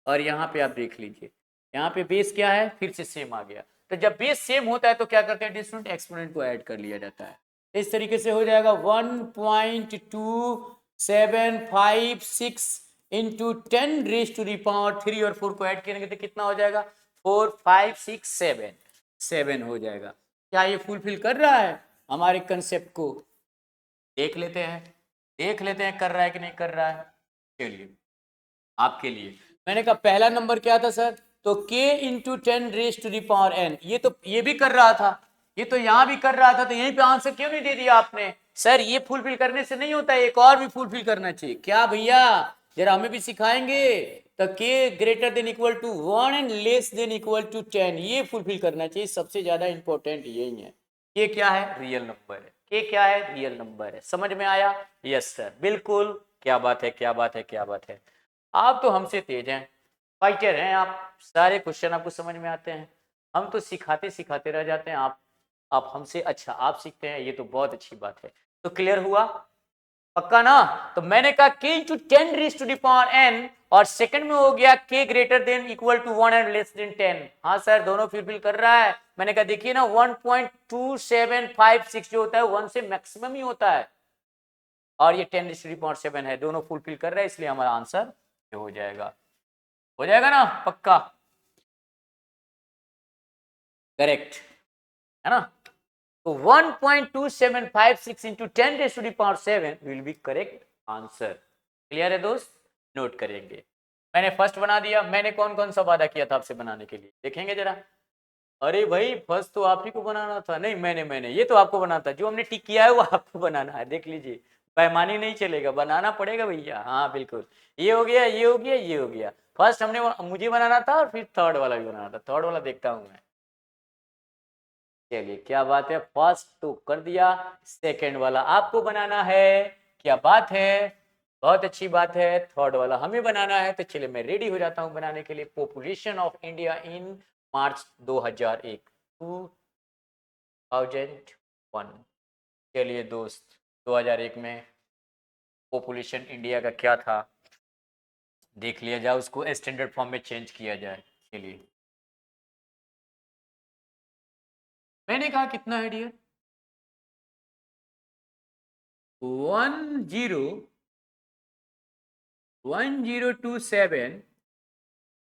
और यहाँ पे आप देख लीजिए यहाँ पे बेस क्या है, फिर से सेम आ गया। तो जब बेस सेम होता है तो क्या करते हैं, डिस्टेंट एक्सपोनेंट को ऐड कर लिया जाता है। इस तरीके से हो जाएगा 1.2756 into 10 raise to the power 3 और 4 को ऐड करेंगे तो कितना हो जाएगा 4 5 6 7 हो जाएगा। क्या ये फुलफिल कर रहा है हमारे कंसेप्ट को? देख लेते हैं, देख लेते हैं कर रहा है कि नहीं कर रहा है। चलिए आपके लिए मैंने कहा पहला नंबर क्या था सर, तो k into 10 raise to the power n, ये तो ये भी कर रहा था, ये तो यहां भी कर रहा था, तो यहीं पे आंसर क्यों नहीं दे दिया आपने? सर ये फुलफिल करने से नहीं होता है, एक और भी फुलफिल करना चाहिए। क्या भैया जरा हमें भी सिखाएंगे? तो k greater than equal to 1 and less than equal to 10, ये फुलफिल करना चाहिए। सबसे ज्यादा इंपॉर्टेंट यही है। ये क्या है, रियल नंबर है। के क्या है, रियल नंबर है। समझ में आया? यस सर, बिल्कुल। क्या बात है, क्या बात है, क्या बात है। आप तो हमसे तेज हैं, फाइटर हैं आप, सारे क्वेश्चन आपको समझ में आते हैं। हम तो सिखाते सिखाते रह जाते हैं, आप हमसे अच्छा आप सीखते हैं, ये तो बहुत अच्छी बात है। तो क्लियर हुआ? पक्का ना? तो मैंने कहा k into 10 raise to the power n और सेकंड में हो गया k greater than equal to 1 and less than 10। हाँ सर दोनों फुलफिल कर रहा है। मैंने कहा देखिए ना 1.2756 जो होता है 1 से मैक्सिमम ही होता है और ये 10 रेज टू द पावर 7 है, दोनों फुलफिल कर रहा है, इसलिए हमारा आंसर हो जाएगा। हो जाएगा ना? पक्का करेक्ट है ना? तो 1.2756 into 10 raise to the power 7 will be correct answer. Clear है दोस्त? नोट करेंगे। मैंने फर्स्ट बना दिया। मैंने कौन कौन सा वादा किया था आपसे बनाने के लिए, देखेंगे जरा। अरे भाई फर्स्ट तो आप ही को बनाना था। नहीं मैंने ये तो आपको बनाना था, जो हमने टिक किया है वो आपको बनाना है। देख लीजिए पैमानी नहीं चलेगा, बनाना पड़ेगा भैया। हाँ बिल्कुल, ये हो गया, ये हो गया, ये हो गया। फर्स्ट हमने मुझे बनाना था और फिर थर्ड वाला भी बनाना था। थर्ड वाला देखता हूँ मैं। चलिए क्या बात है, फर्स्ट तो कर दिया, सेकंड वाला आपको बनाना है। क्या बात है, बहुत अच्छी बात है। थर्ड वाला हमें बनाना है। तो चलिए मैं रेडी हो जाता हूं बनाने के लिए। पॉपुलेशन ऑफ इंडिया इन मार्च 2001 2001। चलिए दोस्त 2001 में पॉपुलेशन इंडिया का क्या था देख लिया जाए, उसको स्टैंडर्ड फॉर्म में चेंज किया जाए। चलिए मैंने कहा कितना है डियर, 1027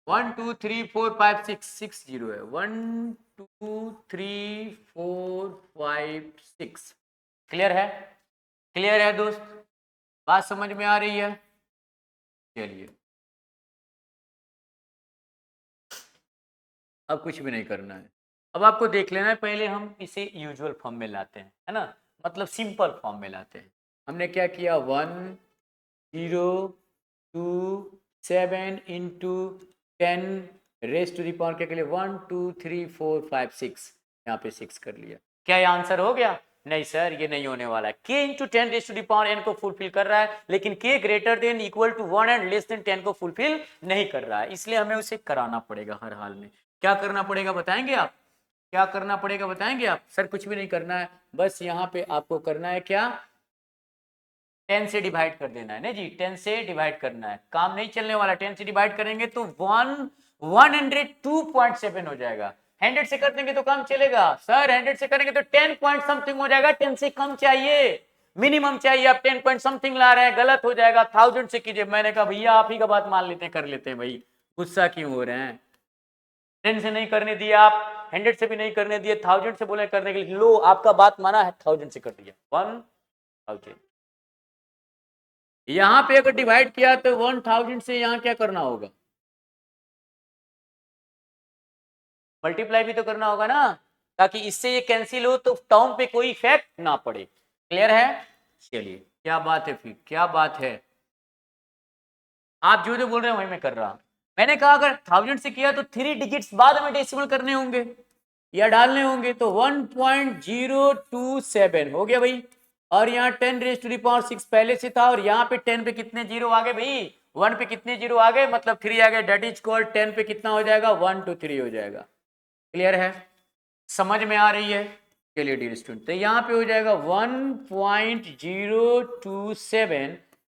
1 2 3 4 5 6 6 0 है। 1 2 3 4 5 6। क्लियर है? क्लियर है दोस्त? बात समझ में आ रही है? चलिए अब कुछ भी नहीं करना है। अब आपको देख लेना है, पहले हम इसे यूजुअल फॉर्म में लाते हैं, है ना, मतलब सिंपल फॉर्म में लाते हैं। हमने क्या किया 1 0 2 7 into 10 raise to the power क्या के लिए 1 2 3 4 5 6, यहाँ पे 6 कर लिया। क्या ये आंसर हो गया? नहीं सर ये नहीं होने वाला है। k into 10 raise to the power n को फुलफिल कर रहा है, लेकिन k greater than equal to 1 and less than 10 को फुलफिल नहीं कर रहा है, इसलिए हमें उसे कराना पड़ेगा हर हाल में। क्या करना पड़ेगा बताएंगे आप? क्या करना पड़ेगा बताएंगे आप? सर कुछ भी नहीं करना है, बस यहाँ पे आपको करना है क्या, 10 से डिवाइड कर देना है। नहीं जी 10 से डिवाइड करना है, काम नहीं चलने वाला। 10 से डिवाइड करेंगे तो 1 102.7 हो जाएगा। 100 से कर देंगे तो काम चलेगा सर, 100 से करेंगे तो 10 पॉइंट समथिंग हो जाएगा, 10 से कम चाहिए, मिनिमम चाहिए, आप 10 पॉइंट समथिंग ला रहे हैं, गलत हो जाएगा, 1000 से कीजिए। मैंने कहा भैया आप ही का बात मान लेते हैं, कर लेते हैं भाई, गुस्सा क्यों हो रहे हैं। 10 से नहीं करने दिया, आप 100 से भी नहीं करने दिए, 1000 से बोले करने के लिए, लो आपका बात माना है, 1000 से कर दिया, 1000। यहां पे अगर डिवाइड किया तो 1000 से यहां क्या करना होगा, मल्टीप्लाई भी तो करना होगा ना, ताकि इससे ये कैंसिल हो तो टर्म पे कोई इफेक्ट ना पड़े। क्लियर है? चलिए क्या बात है, फिर क्या बात है, आप जो जो बोल रहे हैं वही मैं कर रहा हूं। मैंने कहा अगर 1000 से किया तो 3 डिजिट्स बाद में डेसिमल करने होंगे या डालने होंगे, तो 1.027 हो गया भाई, और यहाँ 10 रेज टू द पावर 6 पहले से था, और यहाँ पे 10 पे कितने जीरो आ गए भाई, 1 पे कितने जीरो आ गए, मतलब 3 आ गए, डेट इज कॉल्ड 10 पे कितना हो जाएगा, 1 2 3 हो जाएगा। क्लियर है, समझ में आ रही है? चलिए डियर स्टूडेंट, तो यहाँ पे हो जाएगा 1.027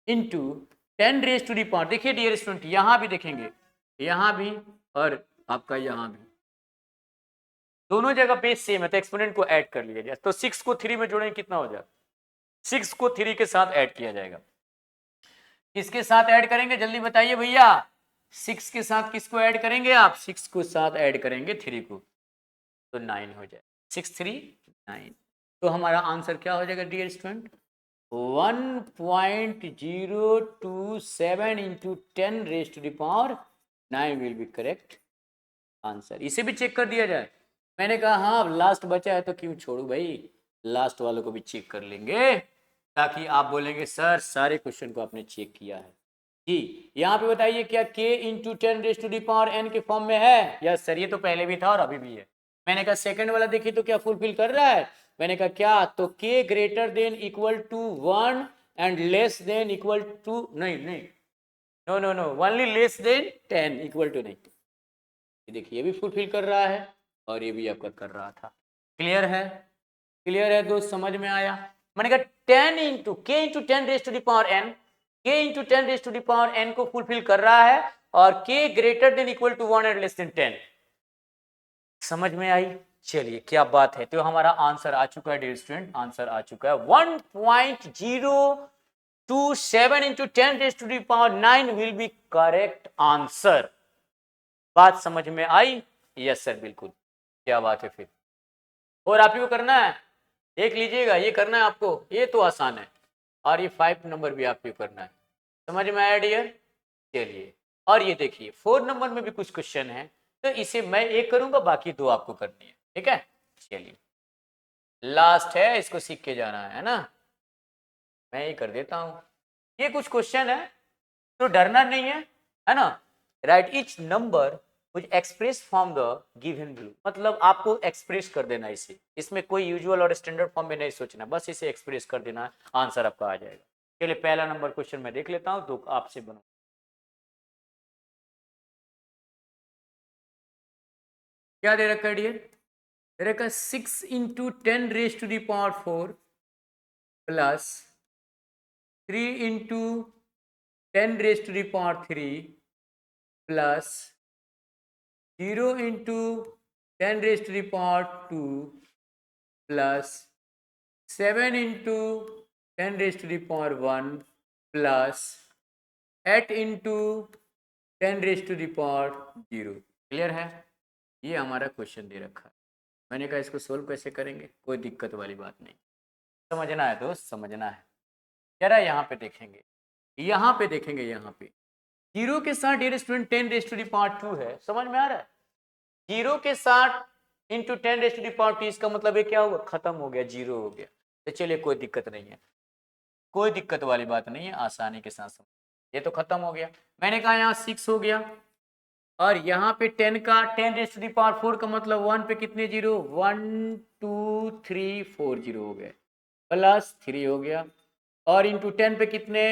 into 10 raise to the power. देखिए डियर स्टूडेंट, यहाँ भी देखेंगे, यहाँ भी और आपका यहाँ भी, दोनों जगह बेस सेम है, तो एक्सपोनेंट को ऐड कर लिया जाए, तो 6 को 3 में जोड़ेंगे कितना हो जाएगा, 6 को 3 के साथ ऐड किया जाएगा। किसके साथ ऐड करेंगे जल्दी बताइए भैया, 6 के साथ किसको ऐड करेंगे आप, 6 को साथ ऐड करेंगे 3 को, तो 9 हो जाए, 6 3 9। तो हमारा आंसर क्या हो जाएगा dear student, 1.027 into 10 raise to the power 9 will be correct answer. इसे भी चेक कर दिया जाए, मैंने कहा हाँ लास्ट बचा है तो क्यों छोड़ू भाई, लास्ट वालों को भी चेक कर लेंगे, ताकि आप बोलेंगे सर सारे क्वेश्चन को आपने चेक किया है जी। यहाँ पे बताइए क्या k into 10 raise to the power n के फॉर्म में है? यस सर, ये तो पहले भी था और अभी भी है। मैंने कहा सेकंड वाला देखिए तो क्या फुलफिल कर रहा है, मैंने कहा क्या, तो k greater than equal to 1 and less than equal to, नहीं नहीं, no no no, only less than 10 equal to, नहीं, देखिए ये भी फुलफिल कर रहा है और ये भी आपका कर रहा था। क्लियर है? क्लियर है दोस्त, समझ में आया? मैंने कहा 10 into k into 10 raise to the power n, k into 10 raise to the power n को फुलफिल कर रहा है, और k greater than equal to 1 and less than 10। समझ में आई? चलिए क्या बात है, तो हमारा आंसर आ चुका है डियर स्टूडेंट, आंसर आ चुका है 1.027 into 10 raise to the power 9 will be correct answer. बात समझ में आई? यस सर बिल्कुल, क्या बात है फिर, और आप ही को करना है, देख लीजिएगा, ये करना है आपको, ये तो आसान है, और ये 5 नंबर भी आपको करना है। समझ में आया डियर? चलिए, और ये देखिए 4 नंबर में भी कुछ क्वेश्चन है, तो इसे मैं एक करूंगा, बाकी 2 आपको करनी है, ठीक है? चलिए लास्ट है, इसको सीख के जाना है ना, मैं ये कर देता हूं। ये कुछ क्वेश्चन है तो डरना नहीं है ना। Right each number which express from the given below, मतलब आपको एक्सप्रेस कर देना इसे, इसमें कोई यूजुअल और स्टैंडर्ड फॉर्म में नहीं सोचना, बस इसे एक्सप्रेस कर देना, आंसर आपका आ जाएगा। चलिए पहला नंबर क्वेश्चन मैं देख लेता हूं, तो आपसे बनो। क्या दे रखा है डियर, दे रखा 6 into 10 raise to the power 4 plus 3 into 10 raise to the power 3 plus 0 into 10 raise to the power 2 plus 7 into 10 raise to the power 1 plus 8 into 10 raise to the power 0। Clear है? ये हमारा question दे रखा है, मैंने कहा इसको solve कैसे करेंगे, कोई दिक्कत वाली बात नहीं, समझना है दोस्त, समझना है। जरा यहाँ पे देखेंगे, यहाँ पे देखेंगे, यहाँ पे जीरो के साथ dear student 10 raise to the power 2 है, समझ में आ रहा है? जीरो के साथ into 10 raise to the power 2, इसका मतलब ये क्या होगा, खत्म हो गया, जीरो हो गया। तो चलिए कोई दिक्कत नहीं है, कोई दिक्कत वाली बात नहीं है, आसानी के साथ समझ, ये तो खत्म हो गया। मैंने कहा यहाँ 6 हो गया, और यहाँ पे 10 का 10 रेज टू दी पावर 4 का मतलब 1 पे कितने जीरो, 1 2 3 4 जीरो हो गए, प्लस 3 हो गया, और इंटू 10 पे कितने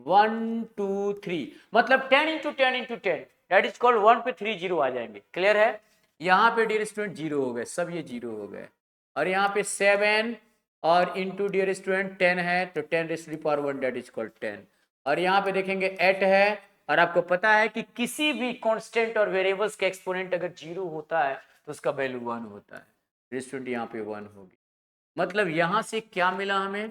1 2 3, मतलब 10 into 10 into 10 that is called 1 पे 3 जीरो आ जाएंगे। क्लियर है? यहाँ पे डियर स्टूडेंट जीरो हो गए, सब ये जीरो हो गए, और यहाँ पे 7 और इंटू डियर स्टूडेंट 10 है, तो 10 raise to the power 1 that is called 10, और यहाँ पे देखेंगे 8 है, और आपको पता है कि किसी भी कांस्टेंट और वेरिएबल्स का एक्सपोनेंट अगर 0 होता है तो उसका वैल्यू 1 होता है। स्टूडेंट यहाँ पे 1 होगी, मतलब यहाँ से क्या मिला हमें,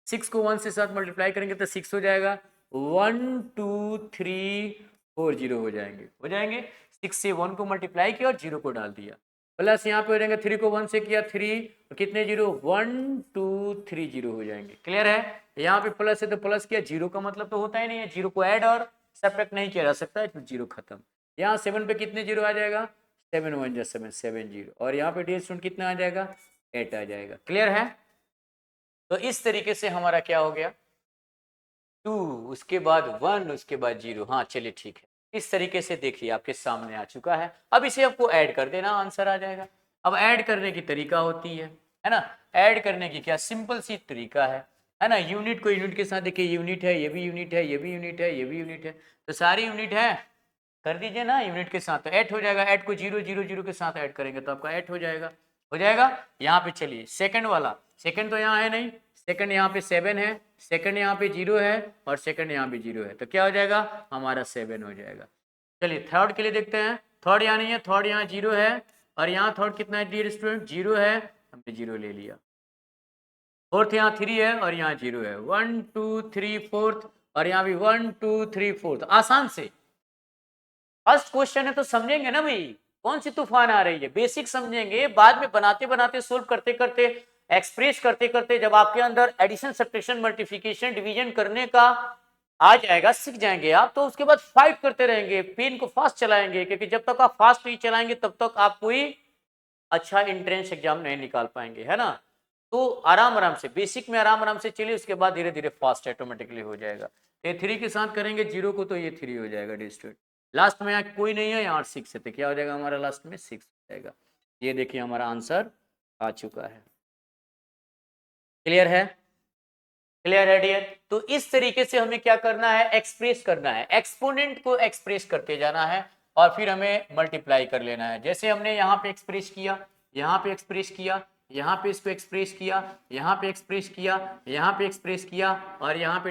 6 को 1 से साथ मल्टीप्लाई करेंगे तो 6 हो जाएगा, 1 2 3 4 0 हो जाएंगे। 6 से 1 को मल्टीप्लाई किया और 0 को डाल दिया, प्लस यहाँ पे हो जाएंगे 3 को 1 से किया 3 और कितने 0, 1 2 3 0 हो जाएंगे। क्लियर है, यहाँ पे प्लस है तो प्लस किया, 0 का मतलब तो होता ही नहीं है, 0 को ऐड और सब्ट्रैक्ट नहीं किया जा सकता है, तो 0 खत्म। यहाँ 7 पे कितने 0 आ जाएगा, 7 1 जा 7 7 0, और यहाँ पे डी स्टूडेंट कितना आ जाएगा, 8 आ जाएगा। क्लियर है, तो इस तरीके से हमारा क्या हो गया, 2 उसके बाद 1 उसके बाद 0। हाँ चलिए ठीक है, इस तरीके से देखिए आपके सामने आ चुका है। अब इसे आपको ऐड कर देना, आंसर आ जाएगा। अब ऐड करने की तरीका होती है ना, ऐड करने की क्या सिंपल सी तरीका है ना, यूनिट को यूनिट के साथ देखिए, यूनिट है, ये भी यूनिट है, ये भी यूनिट है, ये भी यूनिट है, तो सारी यूनिट है, कर दीजिए ना यूनिट के साथ, तो 8 हो जाएगा। 8 को 0 0 0 के साथ ऐड करेंगे तो आपका 8 हो जाएगा। यहाँ पे चलिए सेकंड वाला, सेकंड तो यहाँ है नहीं, सेकंड यहाँ पे 7 है, सेकंड यहाँ पे 0 है और सेकंड यहाँ पे 0 है, तो क्या हो जाएगा हमारा 7 हो जाएगा। चलिए थर्ड के लिए देखते हैं, थर्ड यहाँ नहीं है, थर्ड यहाँ 0 है और यहाँ थर्ड कितना है डियर स्टूडेंट, 0 है, हमने 0 ले लिया। फोर्थ यहाँ 3 है और यहाँ 0 है, 1 2 3 फोर्थ और यहाँ भी 1 2 3 फोर्थ। आसान से फर्स्ट क्वेश्चन है तो समझेंगे ना भाई, कौन सी तूफान आ रही है, बेसिक समझेंगे, बाद में बनाते बनाते सोल्व करते करते एक्सप्रेस करते करते जब आपके अंदर एडिशन सब्ट्रैक्शन मल्टीप्लिकेशन डिवीजन करने का आ जाएगा, सीख जाएंगे आप, तो उसके बाद फाइट करते रहेंगे, पेन को फास्ट चलाएंगे, क्योंकि जब तक आप फास्ट नहीं चलाएंगे तब तक आप कोई अच्छा एंट्रेंस एग्जाम नहीं निकाल पाएंगे, है ना। तो आराम आराम से बेसिक में आराम आराम से चलिए, उसके बाद धीरे धीरे फास्ट ऑटोमेटिकली हो जाएगा। ये 3 के साथ करेंगे 0 को तो ये 3 हो जाएगा डिस्ट्रिक्ट, लास्ट में यहाँ कोई नहीं है, यहाँ 6 है, तो क्या हो जाएगा हमारा लास्ट में 6 हो जाएगा। ये देखिए हमारा आंसर आ चुका है। क्लियर है, क्लियर है डियर। तो इस तरीके से हमें क्या करना है, एक्सप्रेस करना है, एक्सपोनेंट को एक्सप्रेस करते जाना है और फिर हमें मल्टीप्लाई कर लेना है। जैसे हमने यहाँ पे एक्सप्रेस किया, यहाँ पे एक्सप्रेस किया, यहाँ पे इसको एक्सप्रेस किया, यहाँ पे एक्सप्रेस किया, यहाँ पे एक्सप्रेस किया और यहाँ पे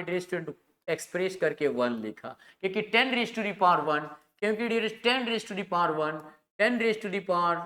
एक्सप्रेस करके 1 लिखा, क्योंकि 10 रेज़ टू द पावर 1, क्योंकि 10 raise to the power 1, 10 raise to the power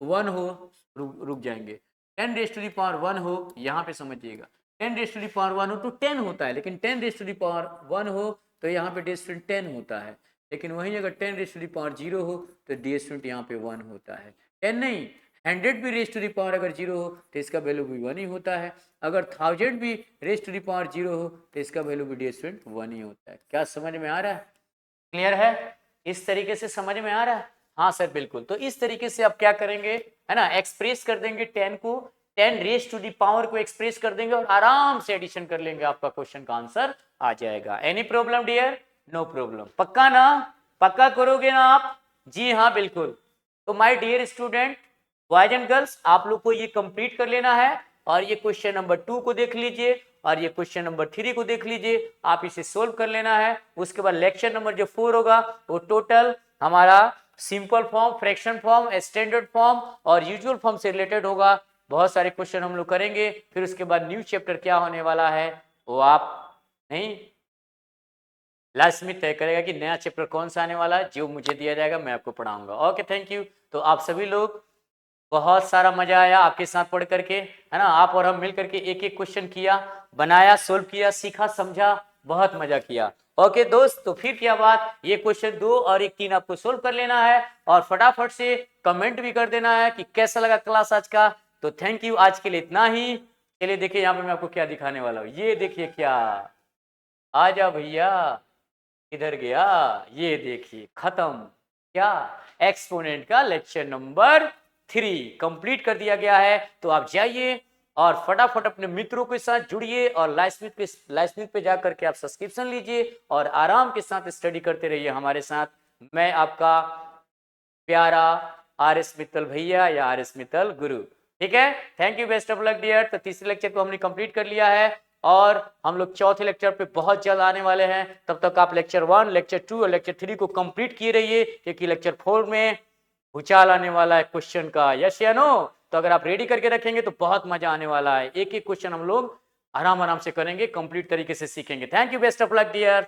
1 हो, रुक जाएंगे, 10 रेज़ टू द पावर 1 हो, यहाँ पे समझिएगा 10 रेज़ टू द पावर 1 हो तो 10 होता है, लेकिन 10 रेज़ टू द पावर 1 हो तो यहाँ पे डी स्टूडेंट 10 होता है, लेकिन वहीं अगर 10 रेज़ टू द पावर 0 हो तो डी स्टूडेंट यहाँ पे 1 होता है। 10 नहीं, 100 भी रेज़ टू द पावर अगर 0 हो तो इसका वैल्यू भी 1 ही होता है, अगर 1000 भी रेज़ टू द पावर 0 हो तो इसका वैल्यू भी डी स्टूडेंट 1 ही होता है। क्या समझ में आ रहा है, क्लियर है, इस तरीके से समझ में आ रहा है। हाँ सर बिल्कुल, तो इस तरीके से आप क्या करेंगे, है ना, एक्सप्रेस कर देंगे 10 को, 10 रेज़ टू द पावर को एक्सप्रेस कर देंगे और आराम से एडिशन कर लेंगे, आपका क्वेश्चन का आंसर आ जाएगा। Any problem dear, no problem, पक्का ना, पक्का करोगे ना आप, जी हाँ बिल्कुल। तो my dear student boys and girls, आप लोग को ये कंप्लीट कर लेना है और ये क्वेश्चन नंबर 2 को देख लीजिए और ये क्वेश्चन नंबर 3 को देख लीजिए, आप इसे सोल्व कर लेना है। उसके बाद लेक्चर नंबर जो 4 होगा वो टोटल हमारा simple form, fraction form, standard form और यूजुअल फॉर्म से रिलेटेड होगा। बहुत सारे क्वेश्चन हम लोग करेंगे, फिर उसके बाद न्यू चैप्टर क्या होने वाला है वो आप नहीं लास्ट में तय करेगा कि नया चैप्टर कौन सा आने वाला है, जो मुझे दिया जाएगा मैं आपको पढ़ाऊंगा। Okay thank you. तो आप सभी लोग, बहुत सारा मजा आया आपके साथ पढ़ करके, है ना, आप और हम मिल करके एक एक क्वेश्चन किया, बनाया, सोल्व किया, सीखा, समझा, बहुत मजा किया। ओके दोस्त, तो फिर क्या बात, ये क्वेश्चन 2 और एक 3 आपको सोल्व कर लेना है और फटाफट से कमेंट भी कर देना है कि कैसा लगा क्लास आज का। तो थैंक यू, आज के लिए इतना ही। चलिए देखिए यहाँ पे मैं आपको क्या दिखाने वाला हूँ, ये देखिए, क्या आ जा भैया, इधर गया, ये देखिए खत्म, क्या एक्सपोनेंट का लेक्चर नंबर 3 कंप्लीट कर दिया गया है। तो आप जाइए और फटाफट अपने मित्रों के साथ जुड़िए और लाइसमिथ पे जाकर के आप सब्सक्रिप्शन लीजिए और आराम के साथ स्टडी करते रहिए हमारे साथ। मैं आपका प्यारा आर.एस. मित्तल भैया या आर.एस. मित्तल गुरु, ठीक है। Thank you, best of luck dear. तो तीसरे लेक्चर को हमने कंप्लीट कर लिया है और हम लोग चौथे लेक्चर पे बहुत जल्द आने वाले हैं। तब तक आप लेक्चर 1, लेक्चर 2 और लेक्चर 3 को कंप्लीट किए रहिए, क्योंकि लेक्चर 4 में भूचाल आने वाला है क्वेश्चन का, यस या नो। तो अगर आप रेडी करके रखेंगे तो बहुत मजा आने वाला है, एक एक क्वेश्चन हम लोग आराम आराम से करेंगे, कंप्लीट तरीके से सीखेंगे। Thank you, best of luck dear.